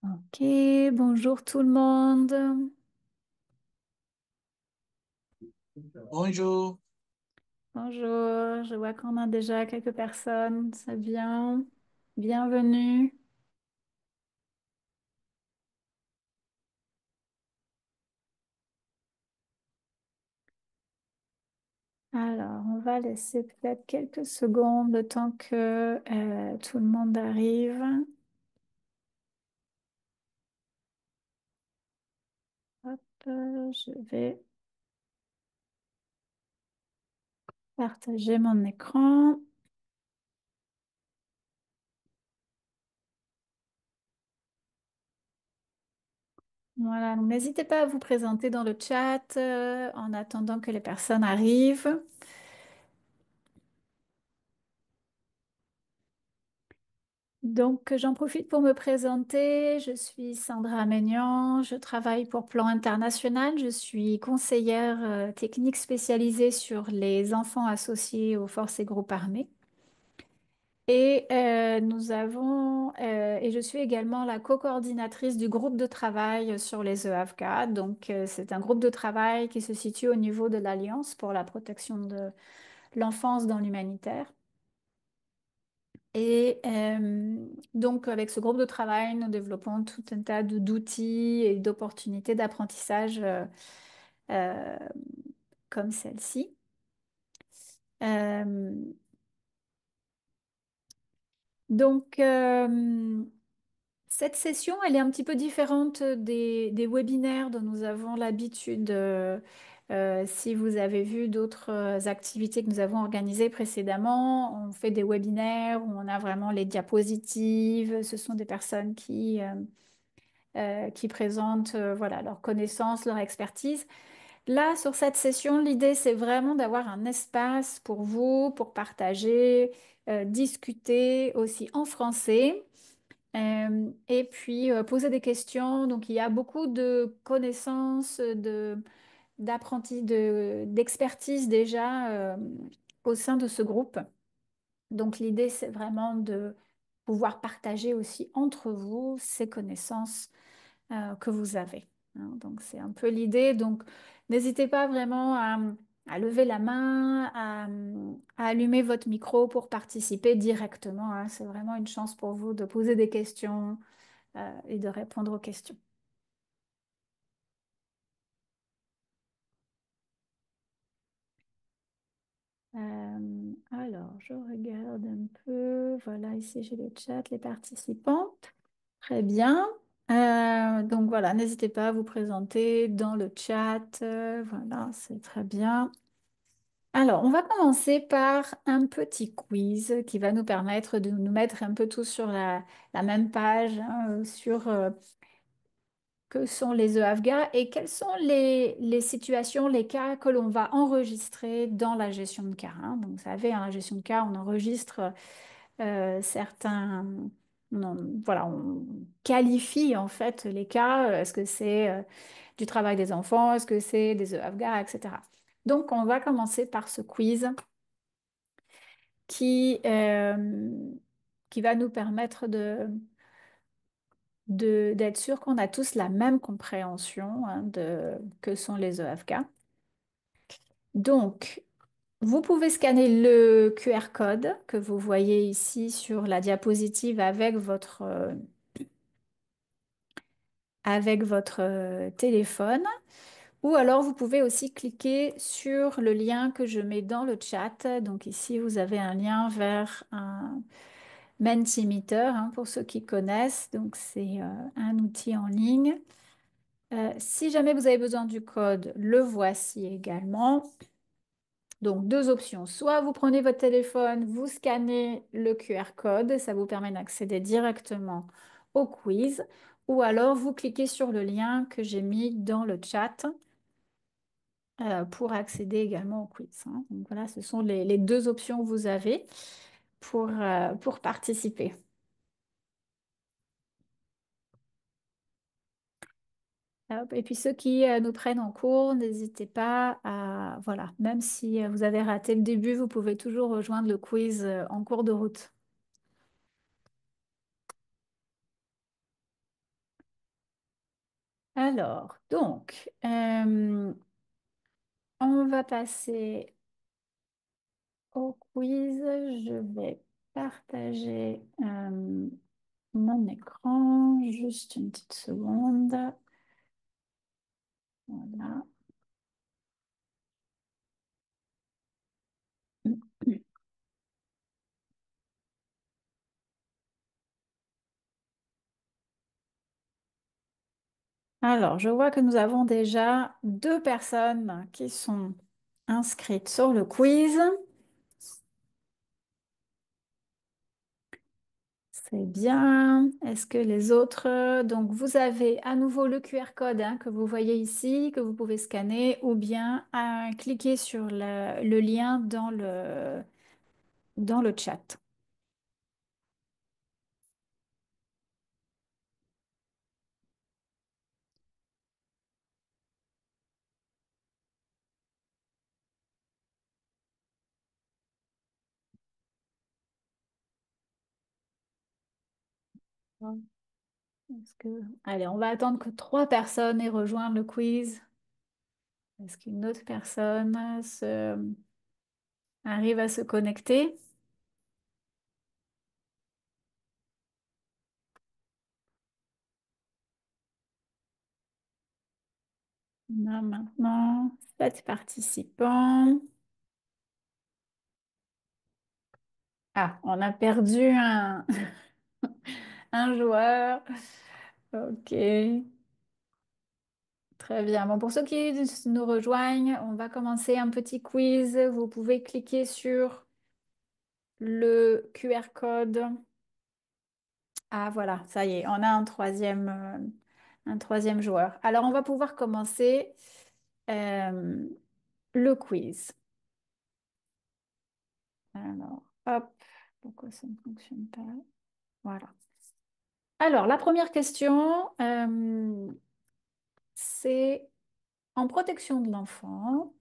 Ok, bonjour tout le monde. Bonjour. Bonjour, je vois qu'on a déjà quelques personnes, c'est bien. Bienvenue. Alors, on va laisser peut-être quelques secondes le temps que tout le monde arrive. Hop, je vais partager mon écran. Voilà, donc n'hésitez pas à vous présenter dans le chat en attendant que les personnes arrivent. Donc, j'en profite pour me présenter. Je suis Sandra Maignan. Je travaille pour Plan International. Je suis conseillère technique spécialisée sur les enfants associés aux forces et groupes armés. Et je suis également la co-coordinatrice du groupe de travail sur les EAFK. Donc, c'est un groupe de travail qui se situe au niveau de l'Alliance pour la protection de l'enfance dans l'humanitaire. Donc, avec ce groupe de travail, nous développons tout un tas d'outils et d'opportunités d'apprentissage euh, comme celle-ci. Euh, donc, cette session, elle est un petit peu différente des webinaires dont nous avons l'habitude. Si vous avez vu d'autres activités que nous avons organisées précédemment, on fait des webinaires où on a vraiment les diapositives. Ce sont des personnes qui présentent voilà, leurs connaissances, leur expertise. Là, sur cette session, l'idée, c'est vraiment d'avoir un espace pour vous, pour partager, discuter aussi en français. Et puis poser des questions. Donc il y a beaucoup de connaissances, d'expertise déjà au sein de ce groupe. Donc l'idée, c'est vraiment de pouvoir partager aussi entre vous ces connaissances que vous avez, hein. Donc c'est un peu l'idée. Donc n'hésitez pas vraiment à lever la main, à allumer votre micro pour participer directement, hein. C'est vraiment une chance pour vous de poser des questions et de répondre aux questions. Alors, je regarde un peu. Voilà, ici j'ai le chat, les participantes. Très bien. Donc voilà, n'hésitez pas à vous présenter dans le chat. Voilà, c'est très bien. Alors, on va commencer par un petit quiz qui va nous permettre de nous mettre un peu tous sur la même page, hein, sur que sont les EAFGA et quelles sont les situations, les cas que l'on va enregistrer dans la gestion de cas, hein. Donc, vous savez, en la gestion de cas, on enregistre certains... voilà, on qualifie en fait les cas. Est-ce que c'est du travail des enfants? Est-ce que c'est des EAFGA, etc. Donc, on va commencer par ce quiz qui, euh, qui va nous permettre d'être sûr qu'on a tous la même compréhension, hein, de que sont les EFK. Donc, vous pouvez scanner le QR code que vous voyez ici sur la diapositive avec votre téléphone. Ou alors, vous pouvez aussi cliquer sur le lien que je mets dans le chat. Donc ici, vous avez un lien vers un Mentimeter, hein, pour ceux qui connaissent. Donc, c'est un outil en ligne. Si jamais vous avez besoin du code, le voici également. Donc, deux options. Soit vous prenez votre téléphone, vous scannez le QR code, ça vous permet d'accéder directement au quiz. Ou alors, vous cliquez sur le lien que j'ai mis dans le chat pour accéder également au quiz, hein. Donc, voilà, ce sont les deux options que vous avez pour participer. Hop. Et puis ceux qui nous prennent en cours, n'hésitez pas à... Voilà, même si vous avez raté le début, vous pouvez toujours rejoindre le quiz en cours de route. Alors, donc, on va passer au quiz. Je vais partager mon écran. Juste une petite seconde. Voilà. Alors, je vois que nous avons déjà deux personnes qui sont inscrites sur le quiz. C'est bien. Est-ce que les autres... Donc, vous avez à nouveau le QR code hein, que vous voyez ici, que vous pouvez scanner, ou bien cliquer sur le lien dans le chat. Mm. Allez, on va attendre que trois personnes aient rejoint le quiz. Est-ce qu'une autre personne arrive à se connecter? On a maintenant sept participants. Ah, on a perdu un joueur. Ok, très bien. Bon, pour ceux qui nous rejoignent, on va commencer un petit quiz. Vous pouvez cliquer sur le QR code. Ah, voilà, ça y est, on a un troisième joueur. Alors, on va pouvoir commencer euh, le quiz. Alors, hop, pourquoi ça ne fonctionne pas? Voilà. Alors, la première question, c'est en protection de l'enfant.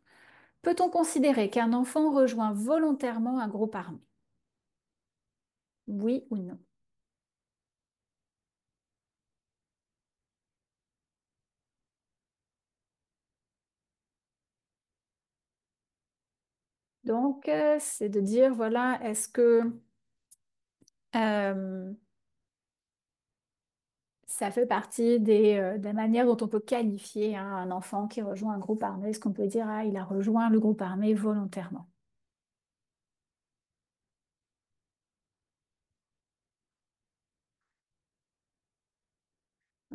Peut-on considérer qu'un enfant rejoint volontairement un groupe armé? Oui ou non? Donc, c'est de dire, voilà, est-ce que euh, ça fait partie des manières dont on peut qualifier hein, un enfant qui rejoint un groupe armé? Est-ce qu'on peut dire, ah, il a rejoint le groupe armé volontairement?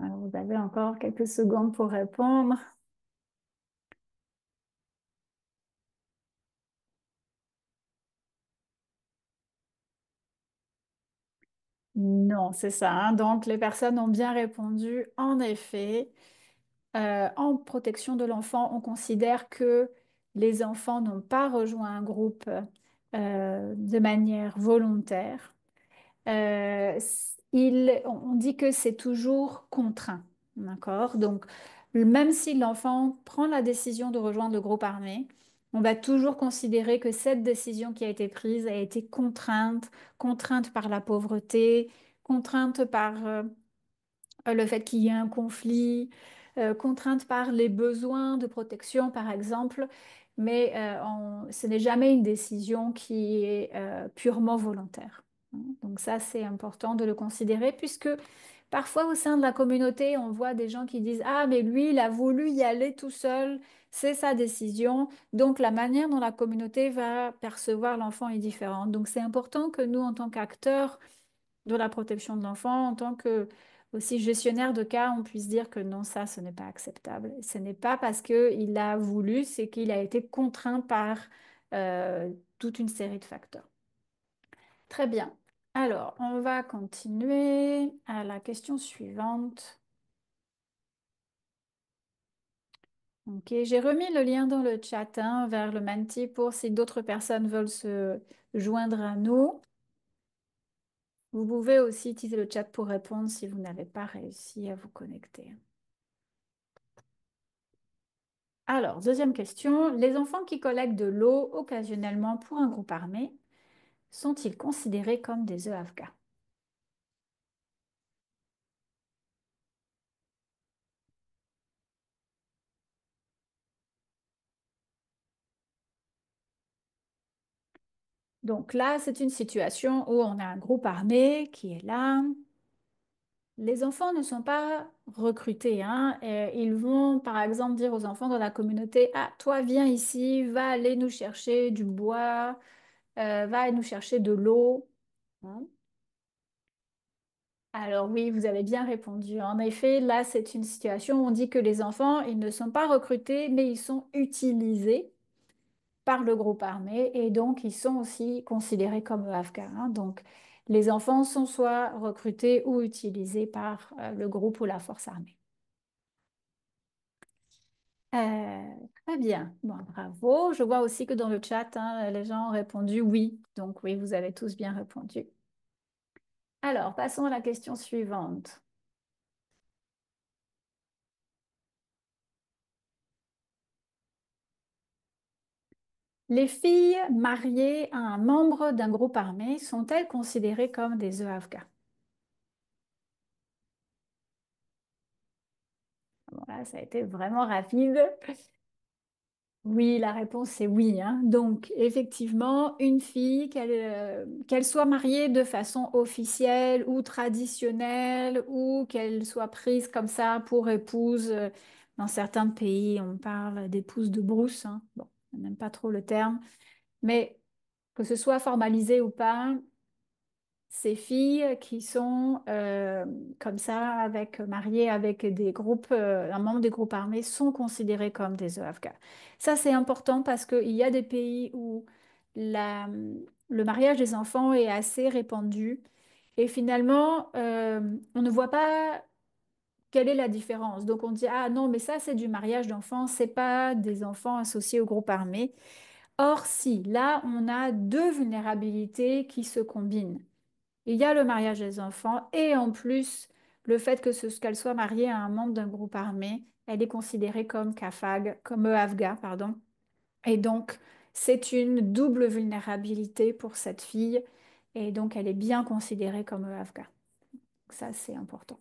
Alors, vous avez encore quelques secondes pour répondre. Non, c'est ça, hein. Donc, les personnes ont bien répondu. En effet, en protection de l'enfant, on considère que les enfants n'ont pas rejoint un groupe de manière volontaire. On dit que c'est toujours contraint, d'accord? Donc, même si l'enfant prend la décision de rejoindre le groupe armé, on va toujours considérer que cette décision qui a été prise a été contrainte, contrainte par la pauvreté, contrainte par le fait qu'il y ait un conflit, contrainte par les besoins de protection, par exemple, mais ce n'est jamais une décision qui est purement volontaire. Donc ça, c'est important de le considérer, puisque parfois au sein de la communauté, on voit des gens qui disent, ah, mais lui, il a voulu y aller tout seul, c'est sa décision, donc la manière dont la communauté va percevoir l'enfant est différente. Donc c'est important que nous, en tant qu'acteurs, de la protection de l'enfant en tant que aussi gestionnaire de cas, on puisse dire que non, ça, ce n'est pas acceptable. Ce n'est pas parce qu'il a voulu, c'est qu'il a été contraint par toute une série de facteurs. Très bien. Alors, on va continuer à la question suivante. Ok, j'ai remis le lien dans le chat hein, vers le Menti pour si d'autres personnes veulent se joindre à nous. Vous pouvez aussi utiliser le chat pour répondre si vous n'avez pas réussi à vous connecter. Alors, deuxième question. Les enfants qui collectent de l'eau occasionnellement pour un groupe armé sont-ils considérés comme des EAFGA? Donc là, c'est une situation où on a un groupe armé qui est là. Les enfants ne sont pas recrutés, hein. Ils vont, par exemple, dire aux enfants dans la communauté, ah, toi, viens ici, va aller nous chercher du bois, va nous chercher de l'eau. Hein. Alors oui, vous avez bien répondu. En effet, là, c'est une situation où on dit que les enfants, ils ne sont pas recrutés, mais ils sont utilisés par le groupe armé et donc ils sont aussi considérés comme afghans. Hein. Donc les enfants sont soit recrutés ou utilisés par le groupe ou la force armée. Très bien. Bon, bravo. Je vois aussi que dans le chat, hein, les gens ont répondu oui. Donc oui, vous avez tous bien répondu. Alors, passons à la question suivante. Les filles mariées à un membre d'un groupe armé sont-elles considérées comme des EAFGA? Bon, là, ça a été vraiment rapide. Oui, la réponse c'est oui, hein. Donc, effectivement, une fille, qu'elle soit mariée de façon officielle ou traditionnelle ou qu'elle soit prise comme ça pour épouse, dans certains pays, on parle d'épouse de brousse, hein. Bon, on n'aime pas trop le terme, mais que ce soit formalisé ou pas, ces filles qui sont comme ça, mariées avec des groupes, un membre des groupes armés, sont considérées comme des EAFGA. Ça, c'est important parce qu'il y a des pays où la- le mariage des enfants est assez répandu et finalement, on ne voit pas quelle est la différence. Donc on dit, ah non, mais ça, c'est du mariage d'enfants, c'est pas des enfants associés au groupe armé. Or, si, là, on a deux vulnérabilités qui se combinent. Il y a le mariage des enfants et en plus, le fait qu'elle soit mariée à un membre d'un groupe armé, elle est considérée comme kafag, comme Afgha, pardon. Et donc, c'est une double vulnérabilité pour cette fille et donc elle est bien considérée comme Afgha. Ça, c'est important.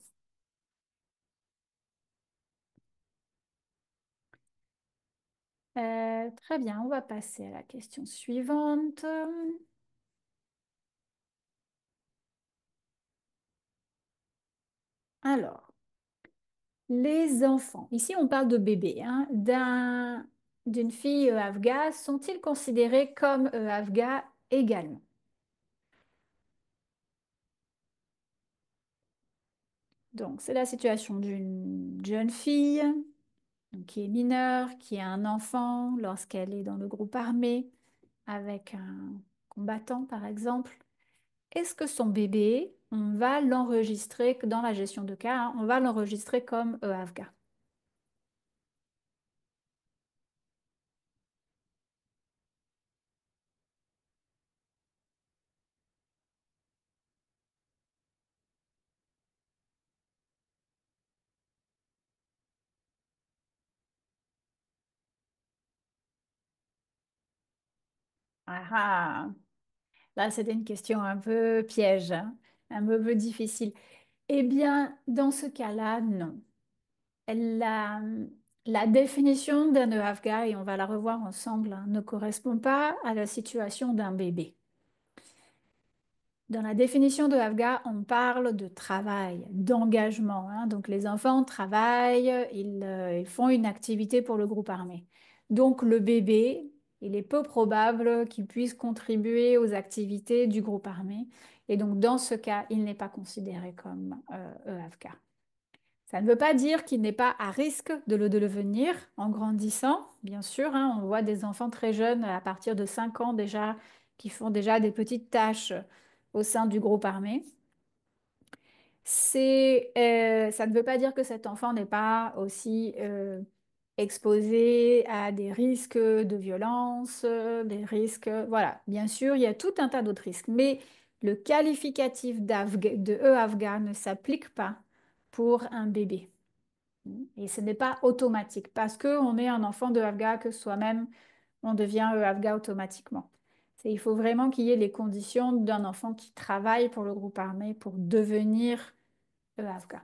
Très bien, on va passer à la question suivante. Alors, les enfants, ici on parle de bébés, hein, d'une fille afghane, sont-ils considérés comme afghans également? Donc, c'est la situation d'une jeune fille donc, qui est mineure, qui a un enfant lorsqu'elle est dans le groupe armé avec un combattant, par exemple. Est-ce que son bébé, on va l'enregistrer dans la gestion de cas, hein, on va l'enregistrer comme afghan? Ah ah. Là, c'était une question un peu piège, hein, un peu difficile. Eh bien, dans ce cas-là, non. La, la définition d'un EAFGA, et on va la revoir ensemble, hein, ne correspond pas à la situation d'un bébé. Dans la définition de AFGA, on parle de travail, d'engagement, hein. Donc les enfants travaillent, ils font une activité pour le groupe armé. Donc le bébé, il est peu probable qu'il puisse contribuer aux activités du groupe armé. Et donc dans ce cas, il n'est pas considéré comme EAFGA. Ça ne veut pas dire qu'il n'est pas à risque de le devenir en grandissant, bien sûr, hein. On voit des enfants très jeunes, à partir de 5 ans déjà, qui font déjà des petites tâches au sein du groupe armé. Ça ne veut pas dire que cet enfant n'est pas aussi exposé à des risques de violence, des risques... Voilà, bien sûr, il y a tout un tas d'autres risques, mais le qualificatif de E-Afghan ne s'applique pas pour un bébé. Et ce n'est pas automatique parce qu'on est un enfant de Afghan que soi-même on devient Afghan automatiquement. Il faut vraiment qu'il y ait les conditions d'un enfant qui travaille pour le groupe armé pour devenir Afghan.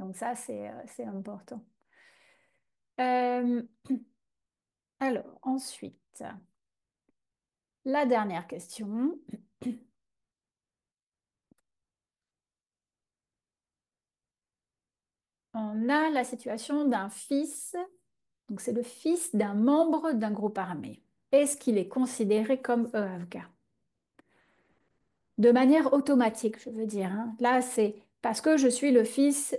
Donc ça, c'est important. Euh, alors, ensuite, La dernière question. On a la situation d'un fils, donc c'est le fils d'un membre d'un groupe armé. Est-ce qu'il est considéré comme EAFGA? De manière automatique, je veux dire, hein. Là, c'est parce que je suis le fils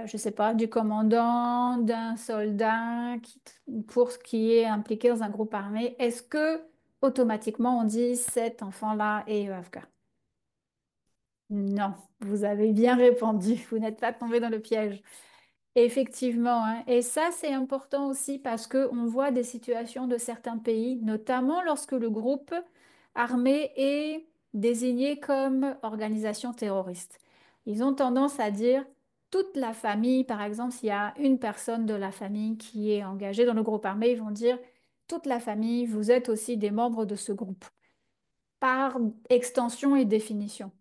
je sais pas, du commandant, d'un soldat pour ce qui est impliqué dans un groupe armé. Est-ce que automatiquement on dit cet enfant-là est EAFGA? Non, vous avez bien répondu. Vous n'êtes pas tombé dans le piège. Effectivement, hein. Et ça, c'est important aussi parce qu'on voit des situations de certains pays, notamment lorsque le groupe armé est désigné comme organisation terroriste. Ils ont tendance à dire toute la famille, par exemple, s'il y a une personne de la famille qui est engagée dans le groupe armé, ils vont dire toute la famille, vous êtes aussi des membres de ce groupe par extension et définition.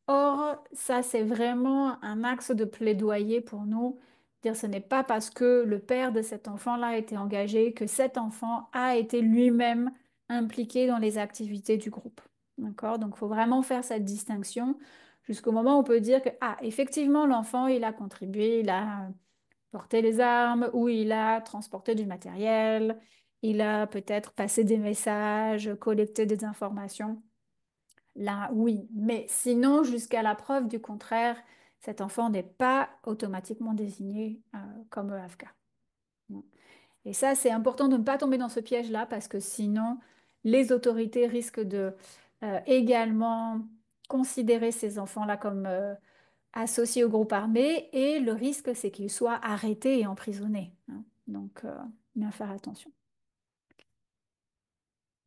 Or, ça, c'est vraiment un axe de plaidoyer pour nous. Dire ce n'est pas parce que le père de cet enfant-là a été engagé que cet enfant a été lui-même impliqué dans les activités du groupe. D'accord? Donc, il faut vraiment faire cette distinction jusqu'au moment où on peut dire que, ah, effectivement, l'enfant, il a contribué, il a porté les armes ou il a transporté du matériel, il a peut-être passé des messages, collecté des informations. Là, oui, mais sinon, jusqu'à la preuve du contraire, cet enfant n'est pas automatiquement désigné comme EAFK. Et ça, c'est important de ne pas tomber dans ce piège-là parce que sinon, les autorités risquent de également considérer ces enfants-là comme associés au groupe armé et le risque, c'est qu'ils soient arrêtés et emprisonnés, hein. Donc, bien faire attention.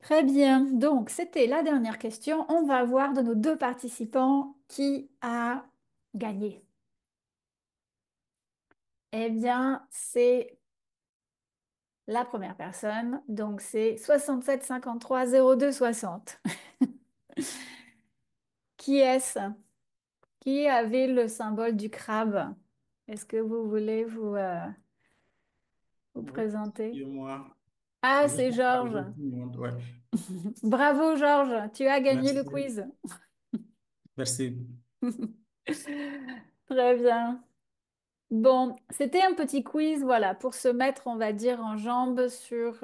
Très bien. Donc, c'était la dernière question. On va voir de nos deux participants qui a gagné. Eh bien, c'est la première personne. Donc, c'est 67 53 02 60. Qui est-ce? Qui avait le symbole du crabe? Est-ce que vous voulez vous Oui, présenter? et moi, Ah, juste c'est pour Georges. saluer tout le monde. Ouais. Bravo, Georges. Tu as gagné le Merci. quiz. Merci. Très bien. Bon, c'était un petit quiz, voilà, pour se mettre, on va dire, en jambe sur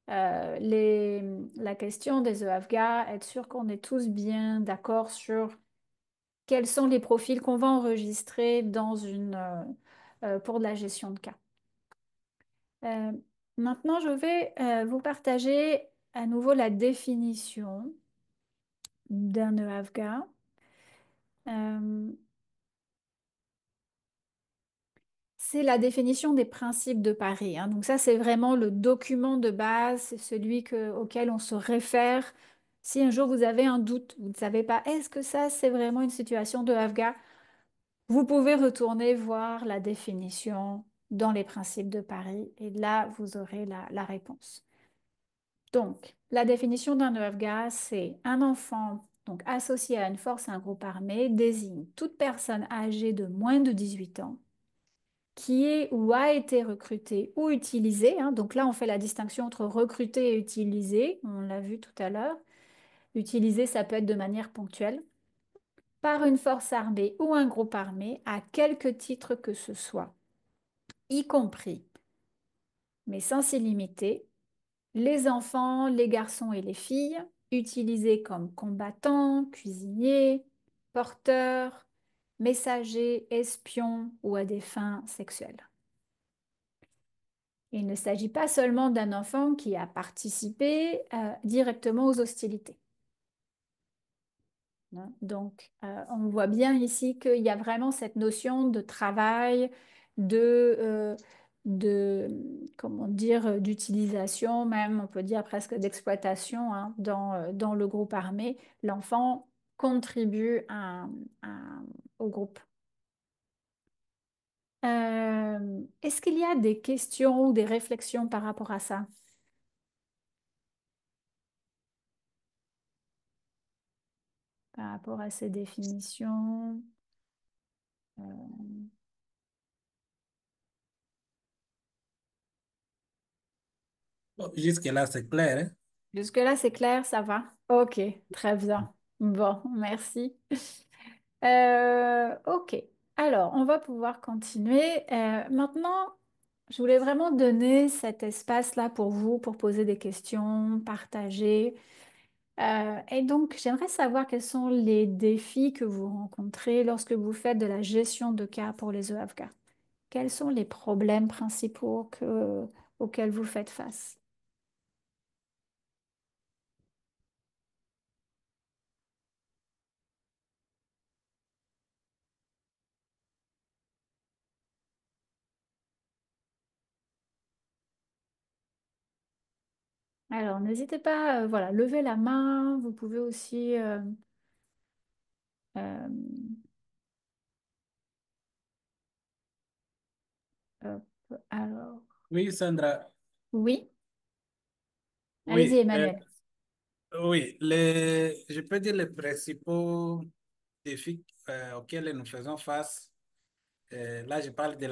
la question des EAFGA, être sûr qu'on est tous bien d'accord sur quels sont les profils qu'on va enregistrer pour de la gestion de cas. Euh, Maintenant, je vais vous partager à nouveau la définition d'un EAFGA. Euh, C'est la définition des principes de Paris, hein. Donc ça, c'est vraiment le document de base, c'est celui auquel on se réfère. Si un jour vous avez un doute, vous ne savez pas, est-ce que ça, c'est vraiment une situation de Afghan, vous pouvez retourner voir la définition dans les principes de Paris et là, vous aurez la réponse. Donc, la définition d'un EAFGA, c'est un enfant donc associé à une force, à un groupe armé, désigne toute personne âgée de moins de 18 ans qui est ou a été recruté ou utilisé, hein. Donc là, on fait la distinction entre recruter et utiliser. On l'a vu tout à l'heure. Utiliser, ça peut être de manière ponctuelle, par une force armée ou un groupe armé, à quelque titre que ce soit, y compris, mais sans illimité, les enfants, les garçons et les filles, utilisés comme combattants, cuisiniers, porteurs, messagers, espions ou à des fins sexuelles. Il ne s'agit pas seulement d'un enfant qui a participé directement aux hostilités, hein. Donc, on voit bien ici qu'il y a vraiment cette notion de travail, de, de comment dire, d'utilisation, même on peut dire presque d'exploitation, hein, dans le groupe armé. L'enfant contribue à- au groupe. Est-ce qu'il y a des questions ou des réflexions par rapport à ça? Par rapport à ces définitions. Euh, Bon, jusque-là, c'est clair, hein? Jusque-là, c'est clair, ça va? Ok, très bien. Bon, merci. Ok, alors on va pouvoir continuer. Maintenant, je voulais vraiment donner cet espace-là pour vous, pour poser des questions, partager. Et donc, j'aimerais savoir quels sont les défis que vous rencontrez lorsque vous faites de la gestion de cas pour les EAFK. Quels sont les problèmes principaux auxquels vous faites face? Alors, n'hésitez pas, voilà, levez la main. Vous pouvez aussi, euh, hop, alors, Oui, Sandra. oui, allez-y, Oui, Emmanuel. oui. Je peux dire les principaux défis auxquels nous faisons face. Là, je parle de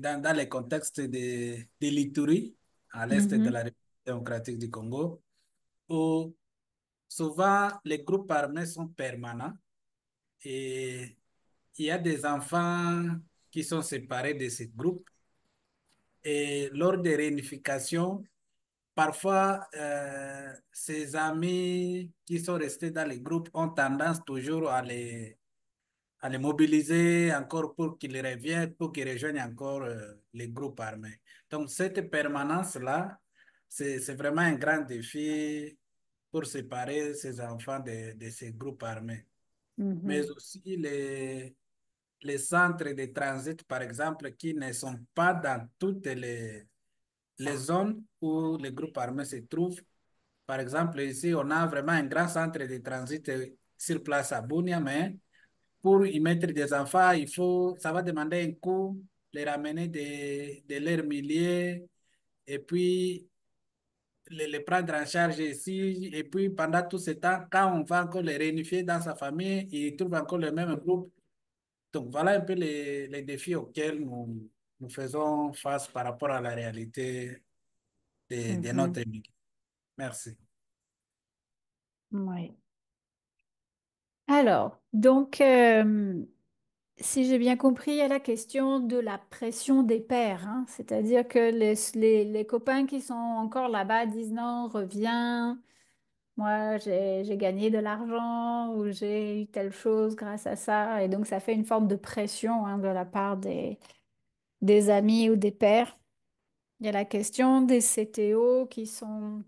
dans les contextes de l'Ituri, à l'est de la Mhm, République démocratique du Congo, où souvent les groupes armés sont permanents et il y a des enfants qui sont séparés de ces groupes. Et lors des réunifications, parfois, ces amis qui sont restés dans les groupes ont tendance toujours à les mobiliser encore pour qu'ils reviennent, pour qu'ils rejoignent encore les groupes armés. Donc, cette permanence-là, c'est vraiment un grand défi pour séparer ces enfants de ces groupes armés. Mais mhm, aussi les centres de transit, par exemple, qui ne sont pas dans toutes les zones où les groupes armés se trouvent. Par exemple, ici, on a vraiment un grand centre de transit sur place à Bunia, mais pour y mettre des enfants, ça va demander un coût, les ramener de leur milieu, et puis les prendre en charge ici. Et puis, pendant tout ce temps, quand on va encore les réunifier dans sa famille, ils trouvent encore le même groupe. Donc, voilà un peu les défis auxquels nous faisons face par rapport à la réalité de notre mhm. milieu. Merci. Ouais. Alors, donc, si j'ai bien compris, il y a la question de la pression des pairs, hein. C'est-à-dire que les copains qui sont encore là-bas disent non, reviens, moi j'ai gagné de l'argent ou j'ai eu telle chose grâce à ça. Et donc ça fait une forme de pression, hein, de la part des amis ou des pairs. Il y a la question des CTO qui sont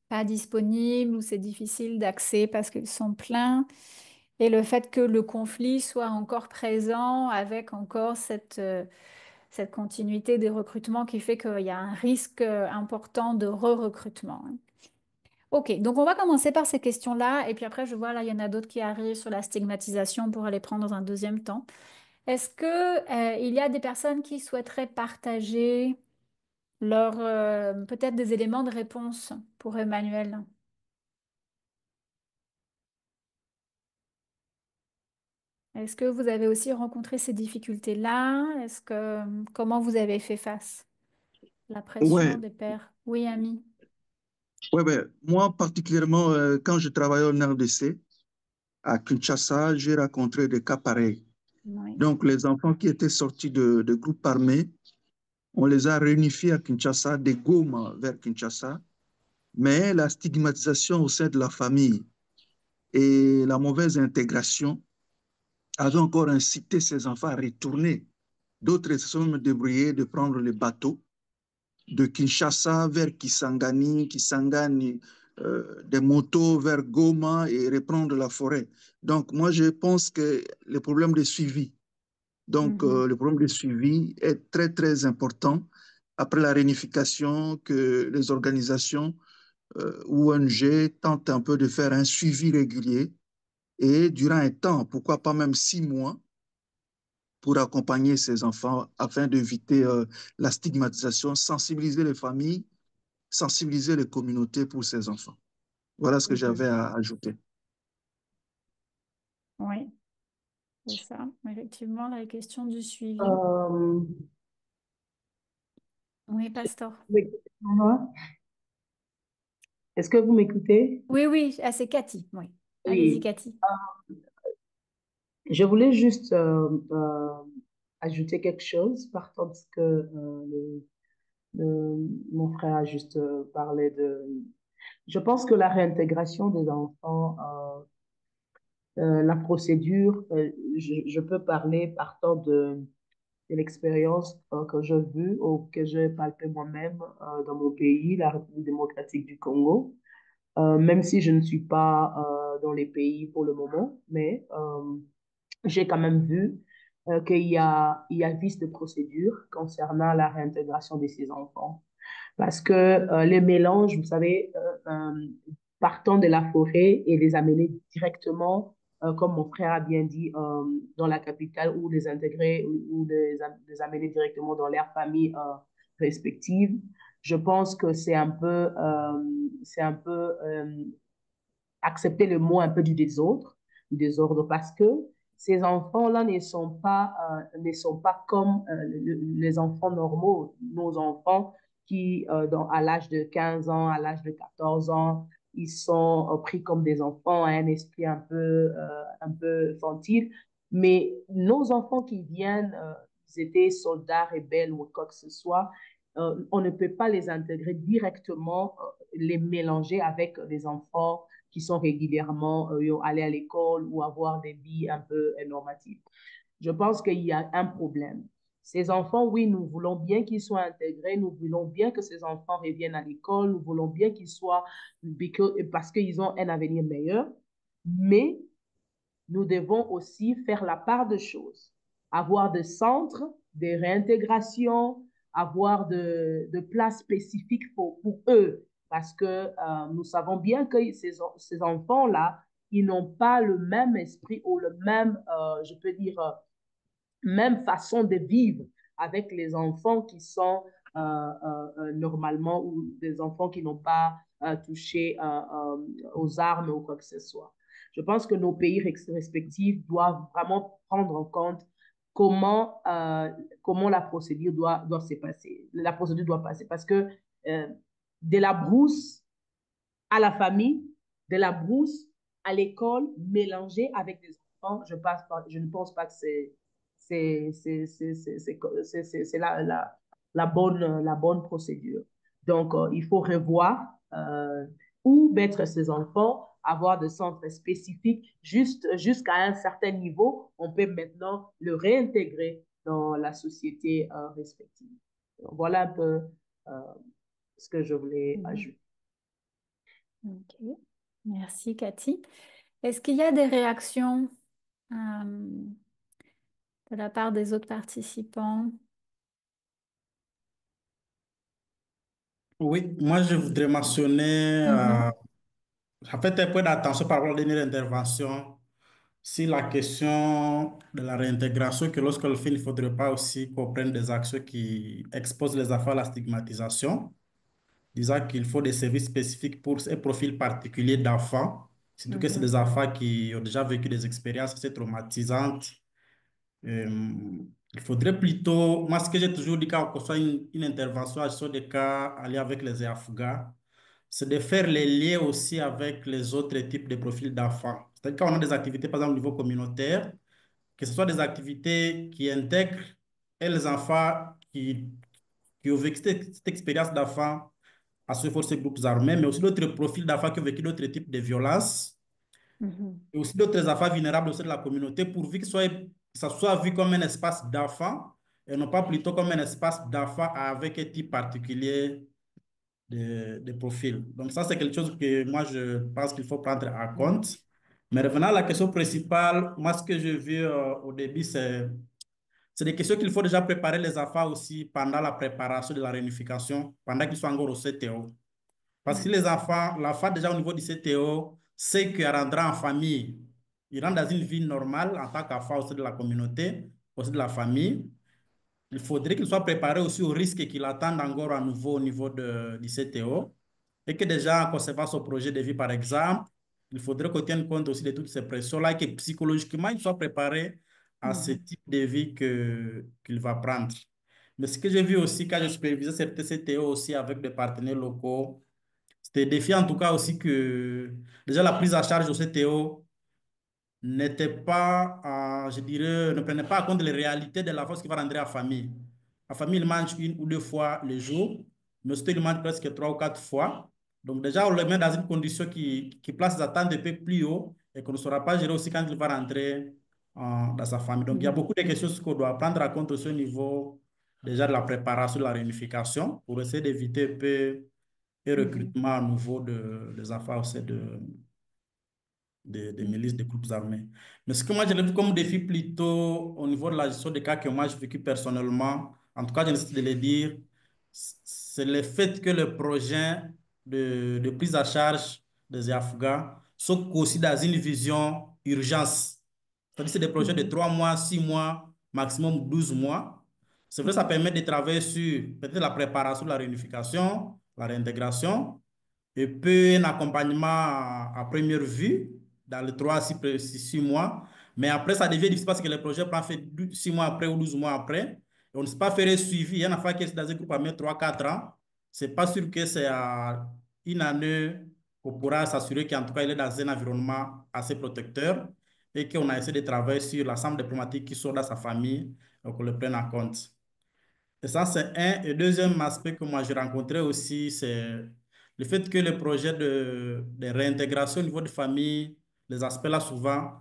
pas disponibles ou c'est difficile d'accès parce qu'ils sont pleins. Et le fait que le conflit soit encore présent avec encore cette continuité des recrutements qui fait qu'il y a un risque important de re-recrutement, hein. Ok, donc on va commencer par ces questions-là et puis après je vois là il y en a d'autres qui arrivent sur la stigmatisation pour aller prendre dans un deuxième temps. Est-ce que il y a des personnes qui souhaiteraient partager leur peut-être des éléments de réponse pour Emmanuel? Est-ce que vous avez aussi rencontré ces difficultés-là? Comment vous avez fait face? La pression Ouais, des pairs. Oui, Ami. ouais, ben, moi particulièrement, quand je travaillais en RDC, à Kinshasa, j'ai rencontré des cas pareils. Oui. Donc, les enfants qui étaient sortis de groupes armés, on les a réunifiés à Kinshasa, des Goma vers Kinshasa, mais la stigmatisation au sein de la famille et la mauvaise intégration avaient encore incité ces enfants à retourner. D'autres se sont même débrouillés de prendre les bateaux de Kinshasa vers Kisangani, Kisangani, des motos vers Goma et reprendre la forêt. Donc, moi, je pense que le problème de suivi, Mhm. le problème de suivi est très, très important après la réunification que les organisations ONG tentent un peu de faire un suivi régulier et durant un temps, pourquoi pas même 6 mois, pour accompagner ces enfants afin d'éviter la stigmatisation, sensibiliser les familles, sensibiliser les communautés pour ces enfants. Voilà ce que j'avais Mhm. à ajouter. Oui, c'est ça. Effectivement, la question du suivi. Euh, Oui, Pastor. oui. Mhm. Est-ce que vous m'écoutez? Oui, oui, ah, c'est Cathy, oui. Allez-y, Oui. Cathy. Je voulais juste ajouter quelque chose, partant de ce que mon frère a juste parlé de. Je pense que la réintégration des enfants, la procédure, je peux parler partant de l'expérience que j'ai vue ou que j'ai palpée moi-même dans mon pays, la République démocratique du Congo. Même si je ne suis pas dans les pays pour le moment, mais j'ai quand même vu qu'il y a vice de procédure concernant la réintégration de ces enfants. Parce que les mélanges, vous savez, partant de la forêt et les amener directement, comme mon frère a bien dit, dans la capitale ou les intégrer ou les amener directement dans leur famille respective, je pense que c'est un peu accepter le mot un peu du désordre parce que ces enfants-là ne sont pas comme les enfants normaux, nos enfants qui, à l'âge de 15 ans, à l'âge de 14 ans, ils sont pris comme des enfants, un esprit un peu infantile. Mais nos enfants qui viennent, ils étaient soldats, rebelles ou quoi que ce soit, on ne peut pas les intégrer directement, les mélanger avec les enfants qui sont régulièrement allés à l'école ou avoir des vies un peu normatives. Je pense qu'il y a un problème. Ces enfants, oui, nous voulons bien qu'ils soient intégrés, nous voulons bien que ces enfants reviennent à l'école, nous voulons bien qu'ils soient, parce qu'ils ont un avenir meilleur, mais nous devons aussi faire la part des choses, avoir des centres de réintégration, avoir de places spécifiques pour eux, parce que nous savons bien que ces enfants-là, ils n'ont pas le même esprit ou le même, je peux dire, même façon de vivre avec les enfants qui sont normalement ou des enfants qui n'ont pas touché aux armes ou quoi que ce soit. Je pense que nos pays respectifs doivent vraiment prendre en compte comment la procédure doit se passer. La procédure doit passer parce que euh, de la brousse à la famille, de la brousse à l'école, mélangée avec des enfants, je ne pense pas que c'est la bonne procédure. Donc, il faut revoir où mettre ces enfants, avoir des centres spécifiques jusqu'à un certain niveau. On peut maintenant le réintégrer dans la société respective. Donc, voilà un peu euh, ce que je voulais Mhm. ajouter. Ok, merci Cathy. Est-ce qu'il y a des réactions de la part des autres participants? Oui, moi je voudrais mentionner, Mhm, en fait, un point d'attention par rapport à la dernière intervention, si la question de la réintégration, que lorsqu'on le fait, il ne faudrait pas aussi qu'on prenne des actions qui exposent les enfants à la stigmatisation, disant qu'il faut des services spécifiques pour un profil particulier d'enfants, surtout que c'est mhm, des enfants qui ont déjà vécu des expériences assez traumatisantes. Il faudrait plutôt, moi ce que j'ai toujours dit quand on soit une intervention à ce des cas alliés avec les Afghans, c'est de faire les liens aussi avec les autres types de profils d'enfants. C'est-à-dire quand on a des activités, par exemple au niveau communautaire, que ce soit des activités qui intègrent et les enfants qui ont vécu cette expérience d'enfant à ce forces groupes armés, mais aussi d'autres profils d'enfants qui ont vécu d'autres types de violences mhm, et aussi d'autres enfants vulnérables au sein de la communauté, pourvu que ça soit vu comme un espace d'enfants et non pas plutôt comme un espace d'enfants avec un type particulier de profil. Donc ça, c'est quelque chose que moi, je pense qu'il faut prendre en mhm, compte. Mais revenant à la question principale, moi, ce que j'ai vu au début, c'est des questions qu'il faut déjà préparer les enfants aussi pendant la préparation de la réunification, pendant qu'ils sont encore au CTO. Parce que les mhm, enfants, l'enfant déjà au niveau du CTO, sait qu'il rentrera en famille. Il rentre dans une vie normale en tant qu'enfant aussi de la communauté, aussi de la famille. Il faudrait qu'il soit préparé aussi aux risques qu'il attend encore à nouveau au niveau du CTO. Et que déjà, en concevant son projet de vie, par exemple, il faudrait qu'on tienne compte aussi de toutes ces pressions-là et que psychologiquement, il soit préparé à ce mhm, type de vie qu'il va prendre. Mais ce que j'ai vu aussi quand je supervisais certains CTO aussi avec des partenaires locaux, C'était défiant en tout cas aussi que déjà la prise en charge au CTO n'était pas, je dirais, ne prenait pas en compte les réalités de la force qui va rentrer à la famille. La famille, il mange une ou deux fois le jour, mais surtout, il mange presque trois ou quatre fois. Donc déjà, on le met dans une condition qui place les attentes un peu plus haut et qu'on ne saura pas gérer aussi quand il va rentrer dans sa famille. Donc il y a Mhm. beaucoup de questions qu'on doit prendre en compte aussi au niveau déjà de la préparation, de la réunification, pour essayer d'éviter un peu le Mhm. recrutement à nouveau des enfants au sein des Mhm. milices, des groupes armés. Mais ce que moi, j'ai vu comme défi plutôt au niveau de la gestion des cas que moi, j'ai vécu personnellement, en tout cas, j'essaie de le dire, c'est le fait que le projet de prise en charge des Afghans soit aussi dans une vision urgence. C'est-à-dire que c'est des projets de Mhm. 3 mois, 6 mois, maximum 12 mois. C'est vrai, ça Mhm. permet de travailler sur peut-être la préparation de la réunification, la réintégration, et puis un accompagnement à première vue dans les 3 à 6 mois. Mais après, ça devient difficile parce que le projet prend fait 6 mois après ou 12 mois après. Et on ne sait pas faire le suivi. Il y en a fois qui est dans un groupe à 3 4 ans. C'est pas sûr que c'est à une année qu'on pourra s'assurer qu'en tout cas, il est dans un environnement assez protecteur et qu'on a essayé de travailler sur l'ensemble des problématiques qui sont dans sa famille, donc on le prenne en compte. Et ça, c'est un. Et deuxième aspect que moi j'ai rencontré aussi, c'est le fait que les projets de réintégration au niveau de famille, les aspects là souvent,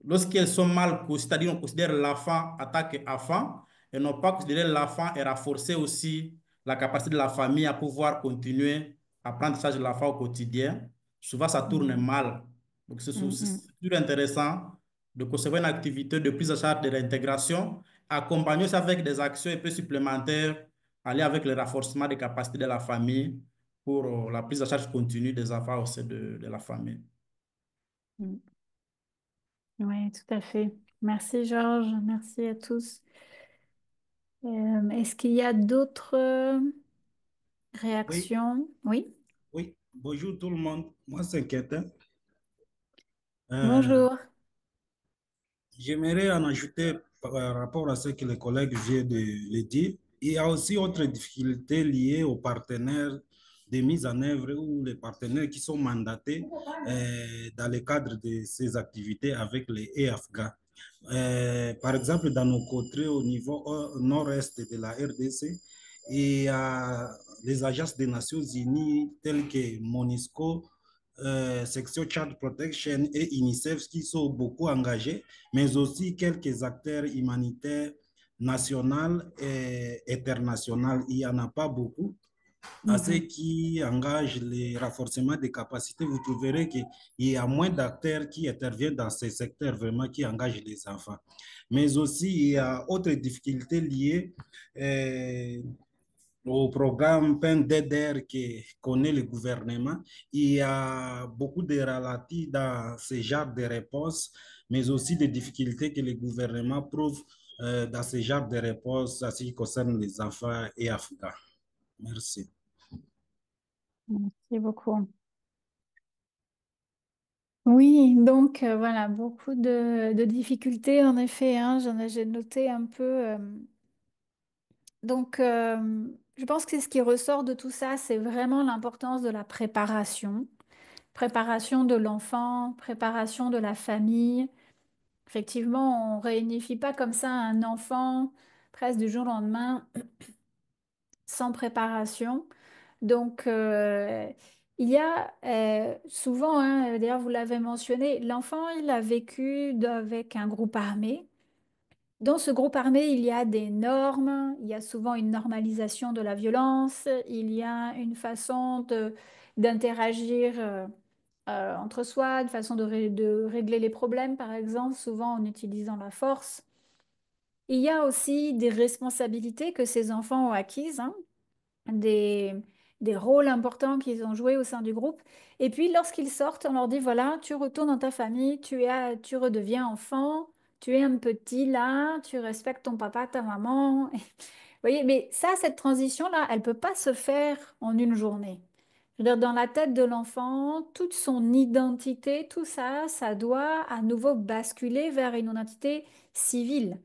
lorsqu'elles sont mal, c'est-à-dire on considère l'enfant en tant qu'enfant et non pas considérer l'enfant et renforcer aussi la capacité de la famille à pouvoir continuer à prendre charge de l'enfant au quotidien. Souvent, ça tourne Mhm. mal. Donc, Mhm. c'est toujours intéressant de concevoir une activité de prise en charge de réintégration, accompagner ça avec des actions un peu supplémentaires, aller avec le renforcement des capacités de la famille pour la prise en charge continue des enfants au sein de la famille. Mhm. Oui, tout à fait. Merci Georges, merci à tous. Est-ce qu'il y a d'autres Oui, réactions? Oui, oui. Bonjour tout le monde. Moi, c'est Quentin. Euh, bonjour. J'aimerais en ajouter par rapport à ce que les collègues viennent de le dire. Il y a aussi autre difficulté liée aux partenaires de mise en œuvre ou les partenaires qui sont mandatés dans le cadre de ces activités avec les EAFGA. Par exemple, dans nos côtés, au niveau nord-est de la RDC, il y a les agences des Nations Unies telles que MONUSCO, Section Child Protection et UNICEF qui sont beaucoup engagés, mais aussi quelques acteurs humanitaires nationaux et internationaux. Il n'y en a pas beaucoup. À ce Mhm. qui engage le renforcement des capacités, vous trouverez qu'il y a moins d'acteurs qui interviennent dans ces secteurs vraiment qui engagent les enfants. Mais aussi, il y a autre difficultés liées au programme PEN-DEDER que connaît le gouvernement. Il y a beaucoup de relatifs dans ce genre de réponses, mais aussi des difficultés que le gouvernement prouve dans ce genre de réponses en ce qui concerne les enfants et Afghans. Merci. Merci beaucoup. Oui, donc voilà, beaucoup de difficultés en effet, hein, j'ai noté un peu. Donc, je pense que ce qui ressort de tout ça, c'est vraiment l'importance de la préparation. Préparation de l'enfant, préparation de la famille. Effectivement, on réunifie pas comme ça un enfant presque du jour au lendemain sans préparation. Donc, il y a souvent, hein, d'ailleurs vous l'avez mentionné, l'enfant, il a vécu avec un groupe armé. Dans ce groupe armé, il y a des normes, il y a souvent une normalisation de la violence, il y a une façon d'interagir entre soi, une façon de régler les problèmes, par exemple, souvent en utilisant la force. Il y a aussi des responsabilités que ces enfants ont acquises, hein, des, des rôles importants qu'ils ont joués au sein du groupe. Et puis, lorsqu'ils sortent, on leur dit, voilà, tu retournes dans ta famille, tu redeviens enfant, tu es un petit là, tu respectes ton papa, ta maman. Vous voyez, mais ça, cette transition-là, elle ne peut pas se faire en une journée. Je veux dire, dans la tête de l'enfant, toute son identité, tout ça, ça doit à nouveau basculer vers une identité civile.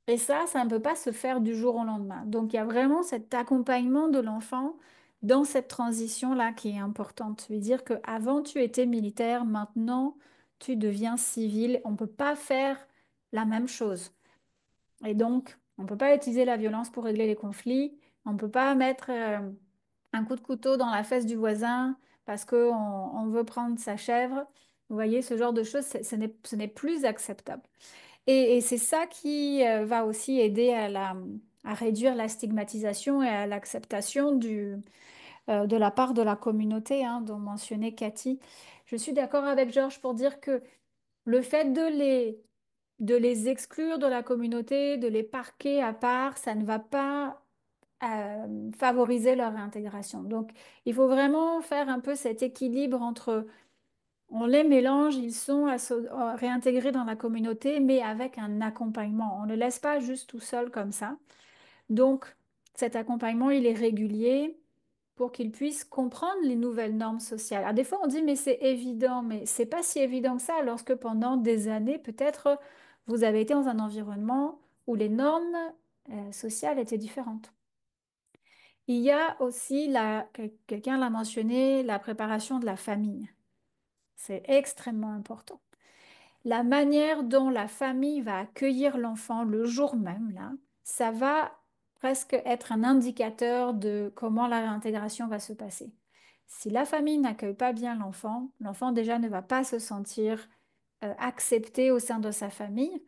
Et ça ne peut pas se faire du jour au lendemain. Donc, il y a vraiment cet accompagnement de l'enfant dans cette transition-là qui est importante. Lui dire qu'avant, tu étais militaire, maintenant, tu deviens civil. On ne peut pas faire la même chose. Et donc, on ne peut pas utiliser la violence pour régler les conflits. On ne peut pas mettre un coup de couteau dans la fesse du voisin parce qu'on veut prendre sa chèvre. Vous voyez, ce genre de choses, ce n'est plus acceptable. Et c'est ça qui va aussi aider à réduire la stigmatisation et à l'acceptation de la part de la communauté, hein, dont mentionnait Cathy. Je suis d'accord avec Georges pour dire que le fait de les exclure de la communauté, de les parquer à part, ça ne va pas favoriser leur intégration. Donc, il faut vraiment faire un peu cet équilibre entre on les mélange, ils sont réintégrés dans la communauté, mais avec un accompagnement. On ne laisse pas juste tout seul comme ça. Donc, cet accompagnement, il est régulier pour qu'ils puissent comprendre les nouvelles normes sociales. À des fois, on dit, mais c'est évident, mais c'est pas si évident que ça, lorsque pendant des années, peut-être, vous avez été dans un environnement où les normes sociales étaient différentes. Il y a aussi, quelqu'un l'a mentionné, la préparation de la famille. C'est extrêmement important. La manière dont la famille va accueillir l'enfant le jour même, là, ça va presque être un indicateur de comment la réintégration va se passer. Si la famille n'accueille pas bien l'enfant, l'enfant déjà ne va pas se sentir accepté au sein de sa famille.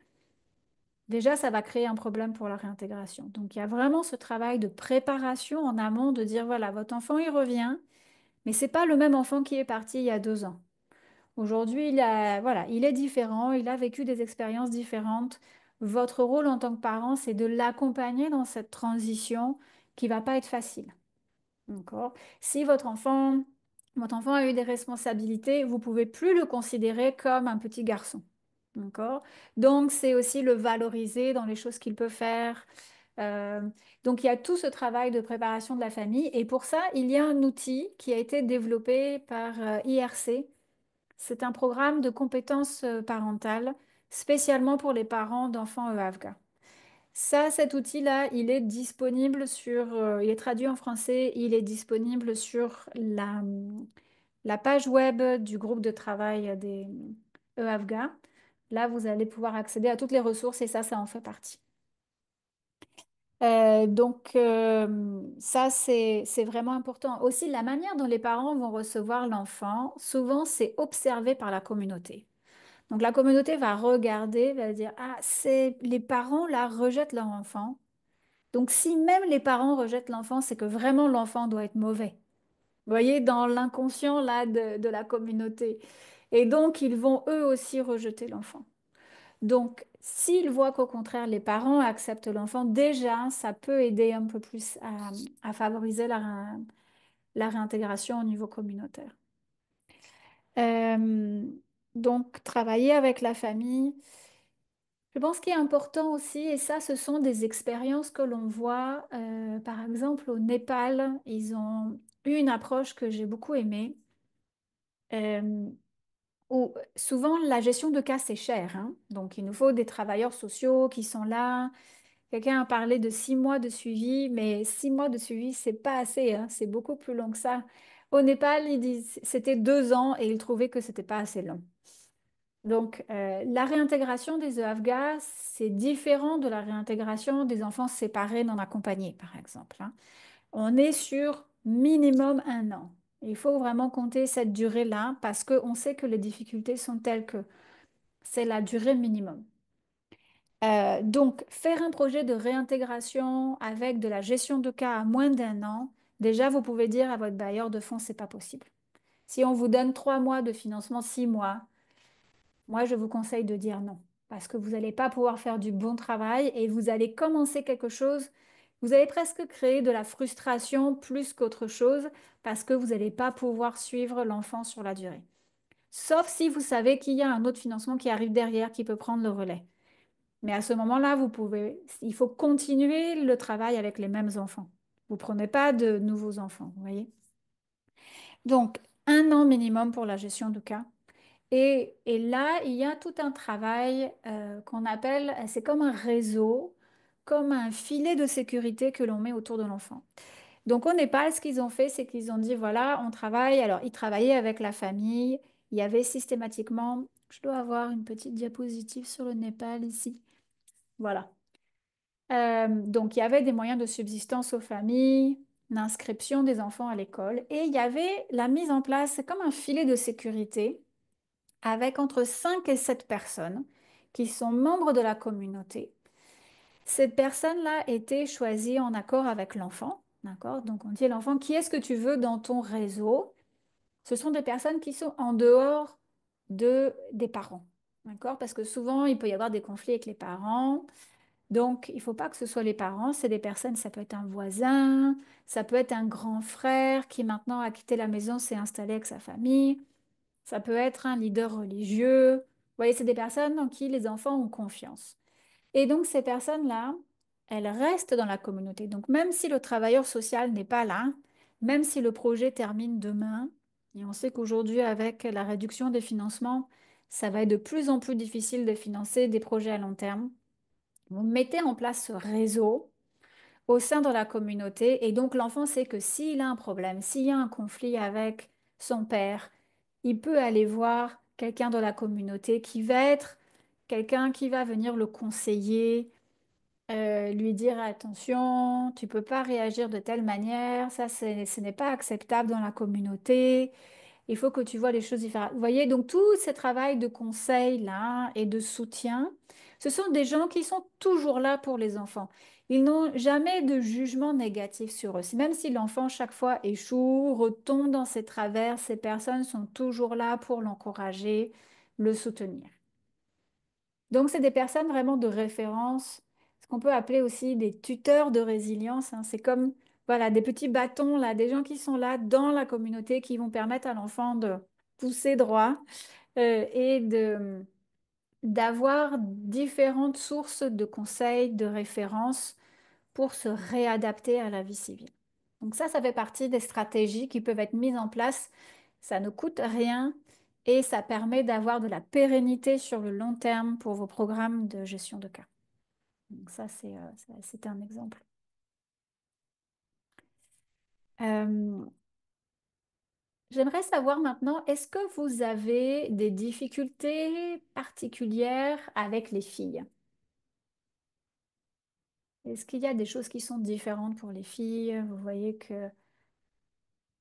Déjà, ça va créer un problème pour la réintégration. Donc, il y a vraiment ce travail de préparation en amont de dire, voilà, votre enfant, il revient, mais c'est pas le même enfant qui est parti il y a 2 ans. Aujourd'hui, voilà, il est différent, il a vécu des expériences différentes. Votre rôle en tant que parent, c'est de l'accompagner dans cette transition qui va pas être facile. D'accord? Si votre enfant a eu des responsabilités, vous pouvez plus le considérer comme un petit garçon. D'accord? Donc, c'est aussi le valoriser dans les choses qu'il peut faire. Euh, donc, il y a tout ce travail de préparation de la famille. Et pour ça, il y a un outil qui a été développé par IRC. C'est un programme de compétences parentales spécialement pour les parents d'enfants EAVGA. Ça, cet outil-là, il est disponible il est traduit en français, il est disponible sur la page web du groupe de travail des EAVGA. Là, vous allez pouvoir accéder à toutes les ressources et ça en fait partie. Ça, c'est vraiment important. Aussi, la manière dont les parents vont recevoir l'enfant, souvent, c'est observé par la communauté. Donc, la communauté va regarder, va dire, ah, les parents, là, rejettent leur enfant. Donc, si même les parents rejettent l'enfant, c'est que vraiment l'enfant doit être mauvais. Vous voyez, dans l'inconscient, là, de la communauté. Et donc, ils vont eux aussi rejeter l'enfant. Donc, s'ils voient qu'au contraire, les parents acceptent l'enfant, déjà, ça peut aider un peu plus à favoriser la réintégration au niveau communautaire. Euh, donc, travailler avec la famille. Je pense qu'il est important aussi, et ça, ce sont des expériences que l'on voit, par exemple, au Népal, ils ont eu une approche que j'ai beaucoup aimée, euh, où souvent la gestion de cas, c'est cher, hein. Donc, il nous faut des travailleurs sociaux qui sont là. Quelqu'un a parlé de 6 mois de suivi, mais 6 mois de suivi, c'est pas assez, hein. C'est beaucoup plus long que ça. Au Népal, ils disent c'était 2 ans et ils trouvaient que c'était pas assez long. Donc, la réintégration des EAVGA, c'est différent de la réintégration des enfants séparés non accompagnés, par exemple, hein. On est sur minimum 1 an. Il faut vraiment compter cette durée-là parce qu'on sait que les difficultés sont telles que c'est la durée minimum. Donc, faire un projet de réintégration avec de la gestion de cas à moins d'1 an, déjà, vous pouvez dire à votre bailleur de fonds, c'est pas possible. Si on vous donne 3 mois de financement, 6 mois, moi, je vous conseille de dire non, parce que vous n'allez pas pouvoir faire du bon travail et vous allez commencer quelque chose. Vous allez presque créer de la frustration plus qu'autre chose, parce que vous n'allez pas pouvoir suivre l'enfant sur la durée. Sauf si vous savez qu'il y a un autre financement qui arrive derrière qui peut prendre le relais. Mais à ce moment-là, il faut continuer le travail avec les mêmes enfants. Vous ne prenez pas de nouveaux enfants, vous voyez? Donc, 1 an minimum pour la gestion de cas. Et là, il y a tout un travail qu'on appelle, c'est comme un réseau, comme un filet de sécurité que l'on met autour de l'enfant. Donc au Népal, ce qu'ils ont fait, c'est qu'ils ont dit, voilà, on travaille. Alors, ils travaillaient avec la famille. Il y avait systématiquement, je dois avoir une petite diapositive sur le Népal ici. Voilà. Donc, il y avait des moyens de subsistance aux familles, l'inscription des enfants à l'école, et il y avait la mise en place, c'est comme un filet de sécurité, avec entre 5 et 7 personnes qui sont membres de la communauté. Cette personne-là était choisie en accord avec l'enfant, d'accord? Donc, on dit à l'enfant, qui est-ce que tu veux dans ton réseau? Ce sont des personnes qui sont en dehors des parents, d'accord? Parce que souvent, il peut y avoir des conflits avec les parents. Donc, il ne faut pas que ce soit les parents, c'est des personnes, ça peut être un voisin, ça peut être un grand frère qui maintenant a quitté la maison, s'est installé avec sa famille, ça peut être un leader religieux. Vous voyez, c'est des personnes en qui les enfants ont confiance. Et donc, ces personnes-là, elles restent dans la communauté. Donc, même si le travailleur social n'est pas là, même si le projet termine demain, et on sait qu'aujourd'hui, avec la réduction des financements, ça va être de plus en plus difficile de financer des projets à long terme. Vous mettez en place ce réseau au sein de la communauté et donc l'enfant sait que s'il a un problème, s'il y a un conflit avec son père, il peut aller voir quelqu'un de la communauté qui va être quelqu'un qui va venir le conseiller, lui dire attention, tu peux pas réagir de telle manière, ça ce n'est pas acceptable dans la communauté. Il faut que tu vois les choses différemment. Vous voyez, donc tout ce travail de conseil là et de soutien, ce sont des gens qui sont toujours là pour les enfants. Ils n'ont jamais de jugement négatif sur eux. Même si l'enfant chaque fois échoue, retombe dans ses travers, ces personnes sont toujours là pour l'encourager, le soutenir. Donc c'est des personnes vraiment de référence, ce qu'on peut appeler aussi des tuteurs de résilience, hein. C'est comme voilà, des petits bâtons là, des gens qui sont là dans la communauté qui vont permettre à l'enfant de pousser droit et d'avoir différentes sources de conseils, de références pour se réadapter à la vie civile. Donc ça fait partie des stratégies qui peuvent être mises en place. Ça ne coûte rien et ça permet d'avoir de la pérennité sur le long terme pour vos programmes de gestion de cas. Donc ça, c'est un exemple. Euh, J'aimerais savoir maintenant, est-ce que vous avez des difficultés particulières avec les filles? Est-ce qu'il y a des choses qui sont différentes pour les filles? Vous voyez que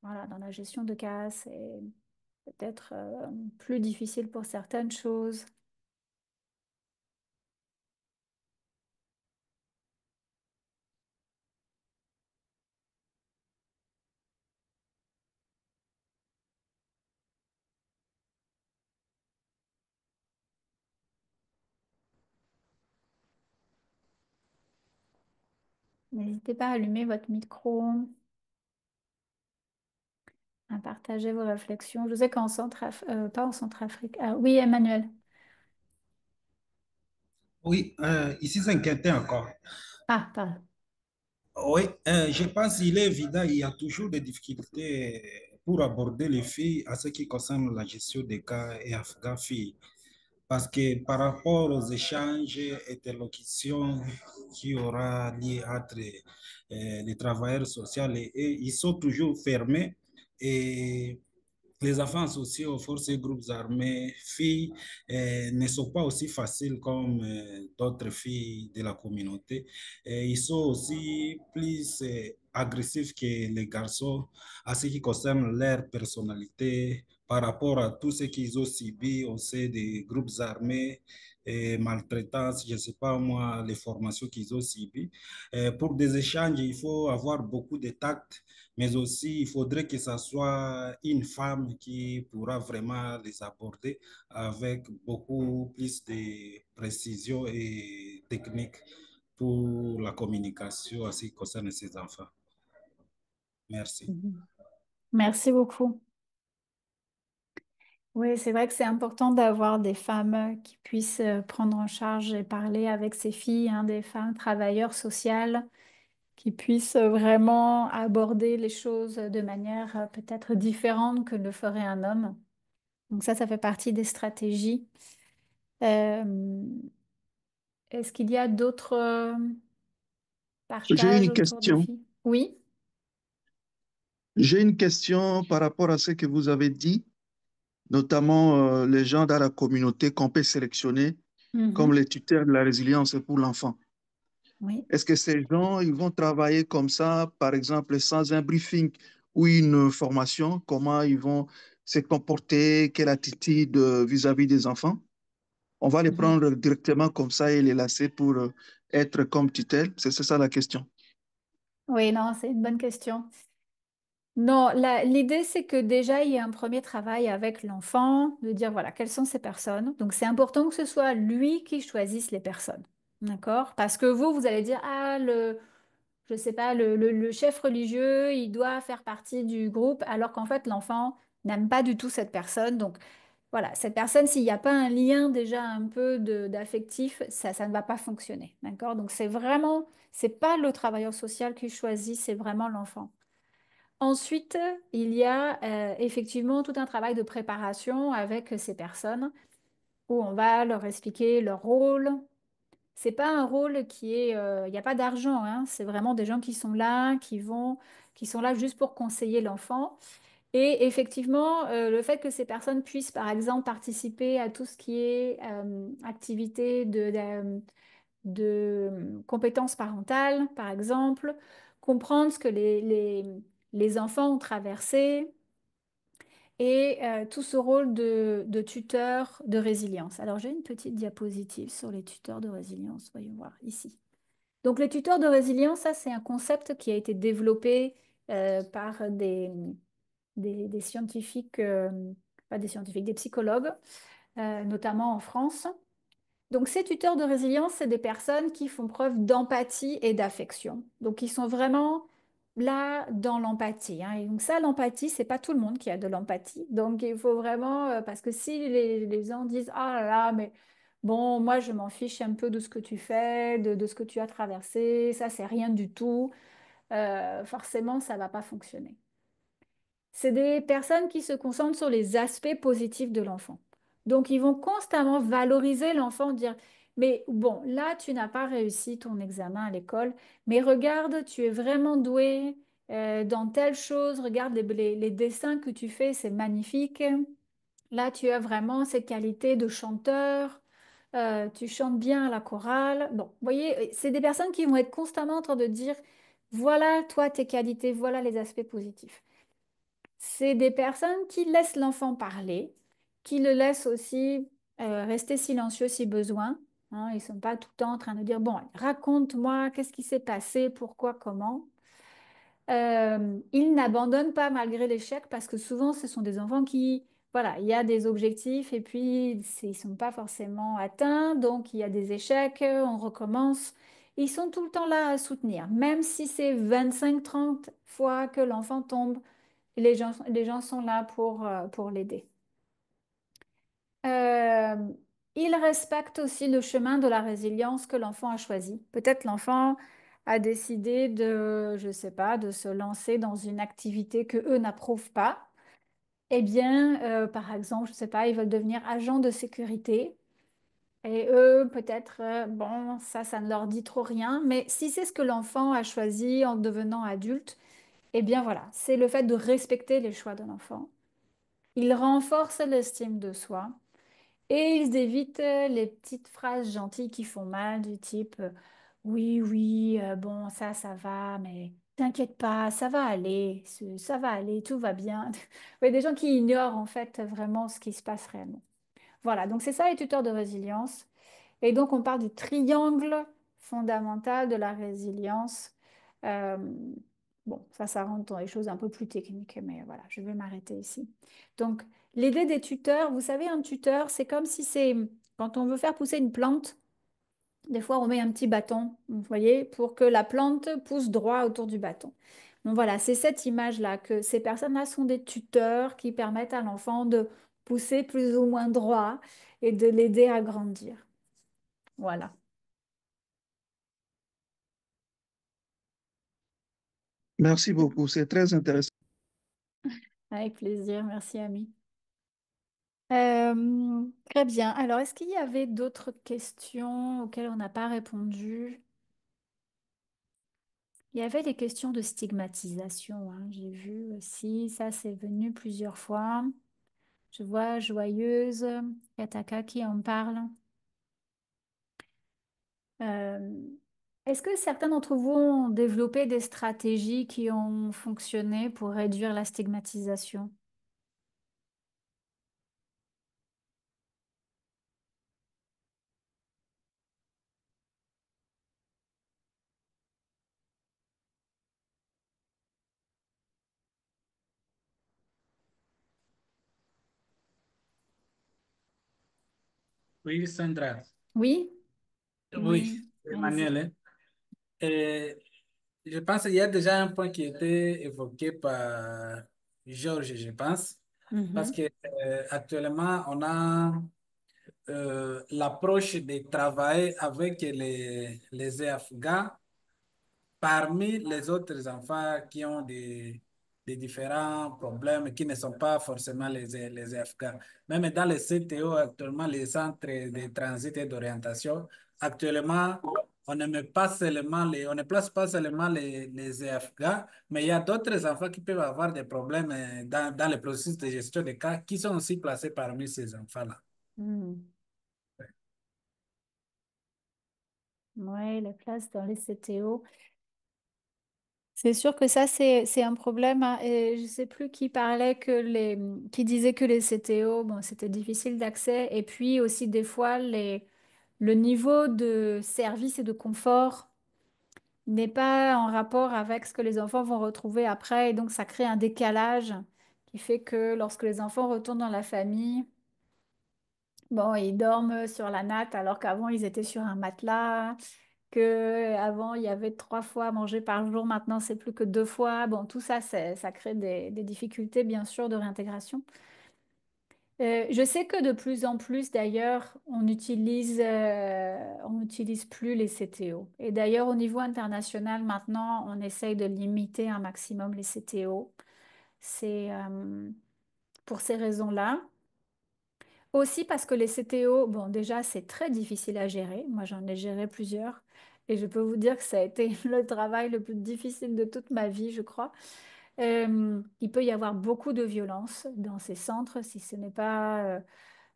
voilà, dans la gestion de cas, c'est peut-être plus difficile pour certaines choses. N'hésitez pas à allumer votre micro, à partager vos réflexions. Je sais qu'en pas en Centrafrique. Ah, oui, Emmanuel. Oui, ici c'est inquiétant encore. Ah, pardon. Oui, je pense qu'il est évident, il y a toujours des difficultés pour aborder les filles à ce qui concerne la gestion des cas et Afghan filles. Parce que par rapport aux échanges et interlocutions qu'il y aura lié entre les travailleurs sociaux et ils sont toujours fermés et les enfants associés aux forces et groupes armés, filles, ne sont pas aussi faciles comme d'autres filles de la communauté. Et ils sont aussi plus agressifs que les garçons à ce qui concerne leur personnalité par rapport à tout ce qu'ils ont subi au sein des groupes armés et maltraitance, je ne sais pas moi, les formations qu'ils ont subies. Pour des échanges, il faut avoir beaucoup de tact, mais aussi il faudrait que ce soit une femme qui pourra vraiment les aborder avec beaucoup plus de précision et technique pour la communication en ce qui concerne ces enfants. Merci. Mhm. Merci beaucoup. Oui, c'est vrai que c'est important d'avoir des femmes qui puissent prendre en charge et parler avec ces filles, hein, des femmes travailleurs sociales qui puissent vraiment aborder les choses de manière peut-être différente que le ferait un homme. Donc ça fait partie des stratégies. Euh, Est-ce qu'il y a d'autres J'ai partages une autour des question. filles? Oui. J'ai une question par rapport à ce que vous avez dit, notamment les gens dans la communauté qu'on peut sélectionner comme Mhm. les tuteurs de la résilience pour l'enfant. Oui. Est-ce que ces gens, ils vont travailler comme ça, par exemple, sans un briefing ou une formation, comment ils vont se comporter, quelle attitude vis-à-vis des enfants? On va les Mhm. prendre directement comme ça et les laisser pour être comme tutelle? C'est ça la question. Oui, non, c'est une bonne question. Non, l'idée, c'est que déjà, il y a un premier travail avec l'enfant, de dire, voilà, quelles sont ces personnes. Donc, c'est important que ce soit lui qui choisisse les personnes. D'accord? Parce que vous allez dire, ah, je sais pas, le chef religieux, il doit faire partie du groupe, alors qu'en fait, l'enfant n'aime pas du tout cette personne. Donc, voilà, cette personne, s'il n'y a pas un lien déjà un peu d'affectif, ça ne va pas fonctionner. D'accord? Donc, c'est pas le travailleur social qui choisit, c'est vraiment l'enfant. Ensuite, il y a effectivement tout un travail de préparation avec ces personnes où on va leur expliquer leur rôle. C'est pas un rôle il n'y a pas d'argent, hein. C'est vraiment des gens qui sont là, qui sont là juste pour conseiller l'enfant. Et effectivement, le fait que ces personnes puissent, par exemple, participer à tout ce qui est activité de compétences parentales, par exemple, comprendre ce que les enfants ont traversé et tout ce rôle de tuteur de résilience. Alors, j'ai une petite diapositive sur les tuteurs de résilience. Voyons voir ici. Donc, les tuteurs de résilience, ça, c'est un concept qui a été développé par des scientifiques, pas des scientifiques, des psychologues, notamment en France. Donc, ces tuteurs de résilience, c'est des personnes qui font preuve d'empathie et d'affection. Donc, ils sont vraiment là dans l'empathie, hein. Et donc, ça, l'empathie, c'est pas tout le monde qui a de l'empathie. Donc, il faut vraiment, parce que si les gens disent, ah là là, mais bon, moi, je m'en fiche un peu de ce que tu fais, de ce que tu as traversé, ça, c'est rien du tout, forcément, ça va pas fonctionner. C'est des personnes qui se concentrent sur les aspects positifs de l'enfant. Donc, ils vont constamment valoriser l'enfant, dire, mais bon, là, tu n'as pas réussi ton examen à l'école, mais regarde, tu es vraiment doué dans telle chose, regarde les dessins que tu fais, c'est magnifique. Là, tu as vraiment ces qualités de chanteur, tu chantes bien à la chorale. Bon, vous voyez, c'est des personnes qui vont être constamment en train de dire, voilà, toi, tes qualités, voilà les aspects positifs. C'est des personnes qui laissent l'enfant parler, qui le laissent aussi rester silencieux si besoin, hein. Ils ne sont pas tout le temps en train de dire, bon, raconte-moi, qu'est-ce qui s'est passé, pourquoi, comment. Ils n'abandonnent pas malgré l'échec parce que souvent, ce sont des enfants qui, voilà, il y a des objectifs et puis ils ne sont pas forcément atteints, donc il y a des échecs, on recommence. Ils sont tout le temps là à soutenir, même si c'est 25, 30 fois que l'enfant tombe, les gens sont là pour l'aider. Euh, il respecte aussi le chemin de la résilience que l'enfant a choisi. Peut-être l'enfant a décidé de, je sais pas, de se lancer dans une activité que eux n'approuvent pas. Eh bien, par exemple, je sais pas, ils veulent devenir agent de sécurité. Et eux, peut-être, bon, ça ne leur dit trop rien. Mais si c'est ce que l'enfant a choisi en devenant adulte, eh bien voilà, c'est le fait de respecter les choix de l'enfant. Il renforce l'estime de soi et ils évitent les petites phrases gentilles qui font mal du type oui, oui, bon, ça va, mais t'inquiète pas, ça va aller, ça va aller, tout va bien. Oui, des gens qui ignorent en fait vraiment ce qui se passe réellement. Voilà, donc c'est ça les tuteurs de résilience. Et donc on parle du triangle fondamental de la résilience. Euh, bon, ça rentre dans les choses un peu plus techniques, mais voilà, je vais m'arrêter ici. Donc l'idée des tuteurs, vous savez, un tuteur, c'est comme si c'est quand on veut faire pousser une plante, des fois on met un petit bâton, vous voyez, pour que la plante pousse droit autour du bâton. Donc voilà, c'est cette image-là que ces personnes-là sont des tuteurs qui permettent à l'enfant de pousser plus ou moins droit et de l'aider à grandir. Voilà. Merci beaucoup, c'est très intéressant. Avec plaisir, merci Ami. Très bien. Alors, est-ce qu'il y avait d'autres questions auxquelles on n'a pas répondu? Il y avait des questions de stigmatisation, hein, j'ai vu aussi, ça c'est venu plusieurs fois. Je vois Joyeuse, Kataka qui en parle. Euh, Est-ce que certains d'entre vous ont développé des stratégies qui ont fonctionné pour réduire la stigmatisation? Oui, Sandra. Oui? Oui, Oui, allez-y. Emmanuel, hein. Et je pense qu'il y a déjà un point qui a été évoqué par Georges, je pense, parce Mhm. que actuellement, on a l'approche de travailler avec les Afghans parmi les autres enfants qui ont des différents problèmes qui ne sont pas forcément les Afghans. Même dans les CTO, actuellement, les centres de transit et d'orientation, actuellement, on ne met pas seulement on ne place pas seulement les Afghans, mais il y a d'autres enfants qui peuvent avoir des problèmes dans le processus de gestion des cas qui sont aussi placés parmi ces enfants-là. Hmm. Oui, les places dans les CTO. C'est sûr que ça, c'est un problème, hein. Et je ne sais plus qui parlait qui disait que les CTO, bon, c'était difficile d'accès. Et puis aussi, des fois, le niveau de service et de confort n'est pas en rapport avec ce que les enfants vont retrouver après. Et donc, ça crée un décalage qui fait que lorsque les enfants retournent dans la famille, bon, ils dorment sur la natte alors qu'avant, ils étaient sur un matelas, que avant il y avait 3 fois à manger par jour, maintenant c'est plus que 2 fois. Bon, tout ça, ça crée des difficultés, bien sûr, de réintégration. Je sais que de plus en plus, d'ailleurs, on n'utilise plus les CTO. Et d'ailleurs, au niveau international, maintenant, on essaye de limiter un maximum les CTO. C'est pour ces raisons-là. Aussi parce que les CTO, bon, déjà, c'est très difficile à gérer. Moi, j'en ai géré plusieurs. Et je peux vous dire que ça a été le travail le plus difficile de toute ma vie, je crois. Il peut y avoir beaucoup de violence dans ces centres si ce n'est pas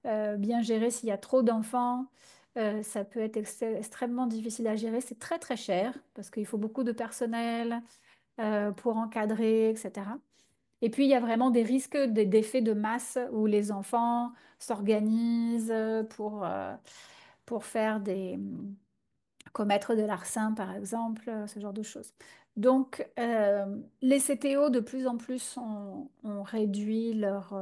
bien géré, s'il y a trop d'enfants. Ça peut être extrêmement difficile à gérer. C'est très, très cher parce qu'il faut beaucoup de personnel pour encadrer, etc. Et puis, il y a vraiment des risques d'effets de masse où les enfants s'organisent pour faire commettre de l'arsen, par exemple, ce genre de choses. Donc, les CTO, de plus en plus, ont réduit leur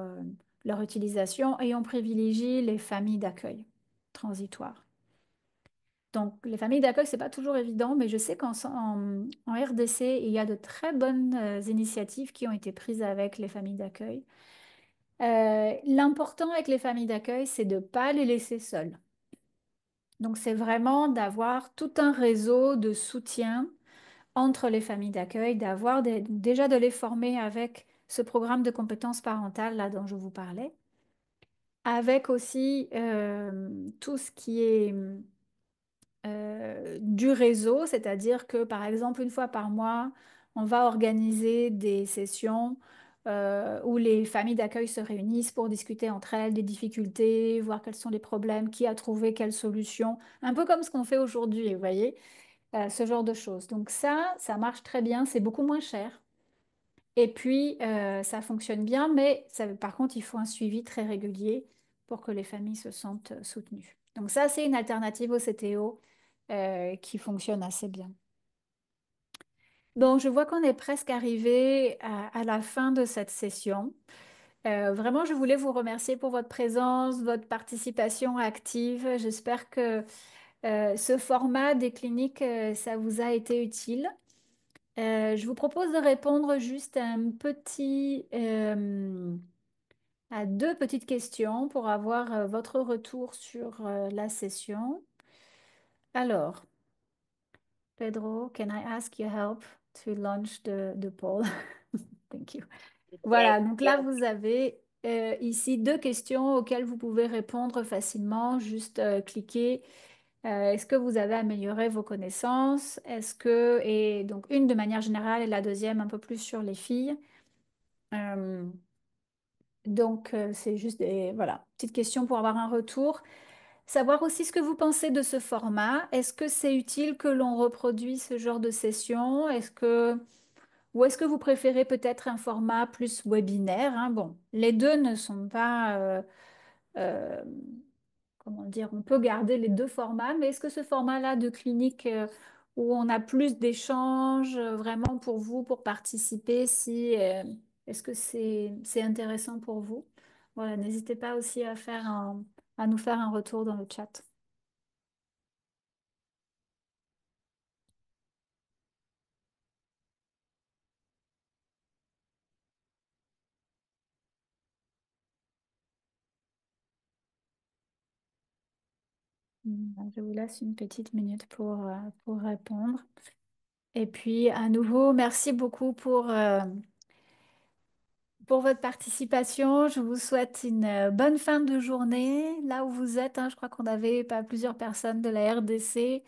utilisation et on privilégie les familles d'accueil transitoires. Donc, les familles d'accueil, c'est pas toujours évident, mais je sais en RDC, il y a de très bonnes initiatives qui ont été prises avec les familles d'accueil. L'important avec les familles d'accueil, c'est de ne pas les laisser seules. Donc, c'est vraiment d'avoir tout un réseau de soutien entre les familles d'accueil, déjà de les former avec ce programme de compétences parentales là dont je vous parlais, avec aussi tout ce qui est du réseau, c'est-à-dire que par exemple une fois par mois, on va organiser des sessions où les familles d'accueil se réunissent pour discuter entre elles des difficultés, voir quels sont les problèmes, qui a trouvé quelle solution, un peu comme ce qu'on fait aujourd'hui, vous voyez, ce genre de choses. Donc ça marche très bien, c'est beaucoup moins cher. Et puis, ça fonctionne bien, mais par contre, il faut un suivi très régulier pour que les familles se sentent soutenues. Donc ça, c'est une alternative au CTO qui fonctionne assez bien. Donc, je vois qu'on est presque arrivé à la fin de cette session. Vraiment, je voulais vous remercier pour votre présence, votre participation active. J'espère que ce format des cliniques, ça vous a été utile. Je vous propose de répondre juste à 2 petites questions pour avoir votre retour sur la session. Alors, Pedro, can I ask your help to launch the poll? Thank you. Voilà, donc là, vous avez ici 2 questions auxquelles vous pouvez répondre facilement. Juste cliquer Est-ce que vous avez amélioré vos connaissances? Et donc une de manière générale et la deuxième un peu plus sur les filles. Euh, c'est juste des, voilà, petite question pour avoir un retour. Savoir aussi ce que vous pensez de ce format. Est-ce que c'est utile que l'on reproduise ce genre de session? Ou est-ce que vous préférez peut-être un format plus webinaire, hein? Bon, les deux ne sont pas, euh, comment dire, on peut garder les deux formats, mais est-ce que ce format-là de clinique où on a plus d'échanges vraiment pour vous, pour participer, est-ce que c'est intéressant pour vous? Voilà, n'hésitez pas aussi à nous faire un retour dans le chat. Je vous laisse une petite minute pour répondre. Et puis, à nouveau, merci beaucoup pour votre participation. Je vous souhaite une bonne fin de journée là où vous êtes, hein. Je crois qu'on avait pas plusieurs personnes de la RDC.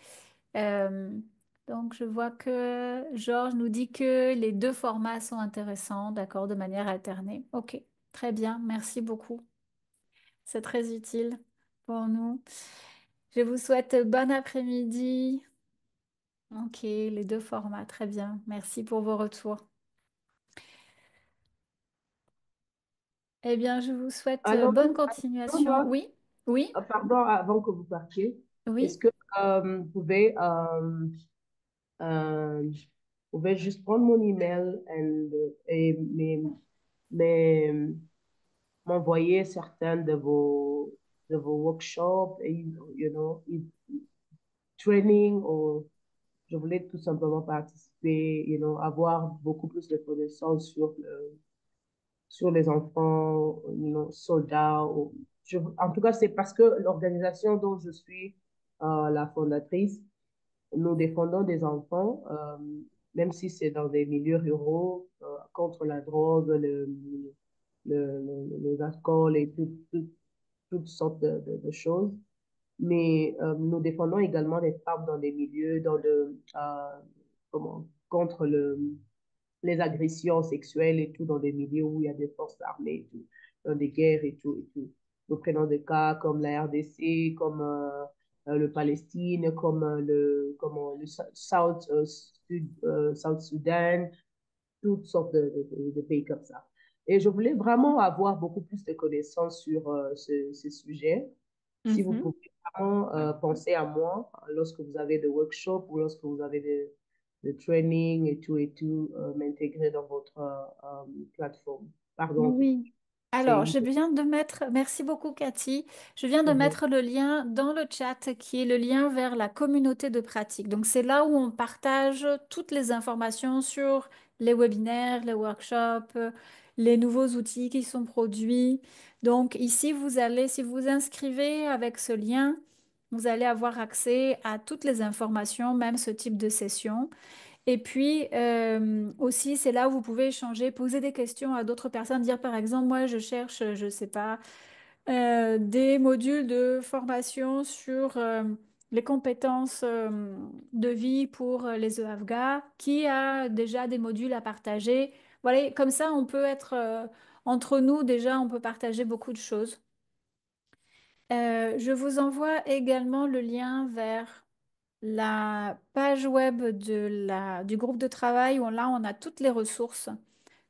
Euh, donc, je vois que Georges nous dit que les deux formats sont intéressants, d'accord, de manière alternée. Ok, très bien, merci beaucoup. C'est très utile pour nous. Je vous souhaite bon après-midi. Ok, les deux formats, très bien. Merci pour vos retours. Eh bien, je vous souhaite Alors, bonne moi, continuation. Oui, oui, pardon, avant que vous partiez, est-ce oui. que euh, vous pouvez juste prendre mon email et m'envoyer certains de vos workshops et, training, ou je voulais tout simplement participer, avoir beaucoup plus de connaissances sur les enfants, soldats. En tout cas, c'est parce que l'organisation dont je suis la fondatrice, nous défendons des enfants, même si c'est dans des milieux ruraux, contre la drogue, les alcools et toutes sortes de choses. Mais nous défendons également des femmes dans des milieux, contre les agressions sexuelles et tout, dans des milieux où il y a des forces armées et tout, dans des guerres et tout, et tout. Nous prenons des cas comme la RDC, comme le Palestine, comme le South Sudan, toutes sortes de pays comme ça. Et je voulais vraiment avoir beaucoup plus de connaissances sur ce sujet. Si vous Mhm. pouvez vraiment penser à moi lorsque vous avez des workshops ou lorsque vous avez des trainings et tout, m'intégrer dans votre plateforme. Pardon, Oui. c'est Alors, une... merci beaucoup Cathy. Je viens de Mhm. mettre le lien dans le chat qui est le lien vers la communauté de pratique. Donc, c'est là où on partage toutes les informations sur les webinaires, les workshops, les nouveaux outils qui sont produits. Donc, ici, si vous vous inscrivez avec ce lien, vous allez avoir accès à toutes les informations, même ce type de session. Et puis aussi, c'est là où vous pouvez échanger, poser des questions à d'autres personnes, dire par exemple, moi je cherche, je ne sais pas, des modules de formation sur les compétences de vie pour les EAFGA, qui a déjà des modules à partager. Voilà, comme ça, on peut être entre nous déjà, on peut partager beaucoup de choses. Je vous envoie également le lien vers la page web du groupe de travail où là on a toutes les ressources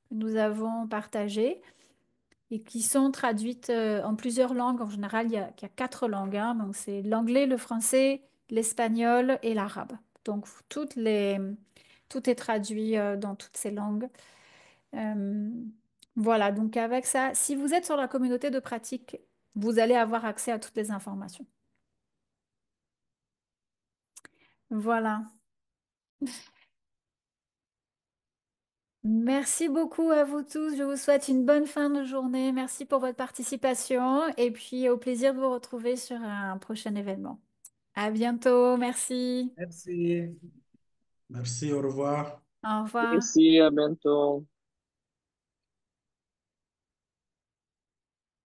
que nous avons partagées et qui sont traduites en plusieurs langues. En général, il y a quatre langues, hein. Donc c'est l'anglais, le français, l'espagnol et l'arabe. Donc tout est traduit dans toutes ces langues. Euh, voilà, donc avec ça, si vous êtes sur la communauté de pratique, vous allez avoir accès à toutes les informations. Voilà. Merci beaucoup à vous tous. Je vous souhaite une bonne fin de journée. Merci pour votre participation et puis au plaisir de vous retrouver sur un prochain événement. À bientôt. Merci. Merci. Merci, au revoir. Au revoir. Merci, à bientôt.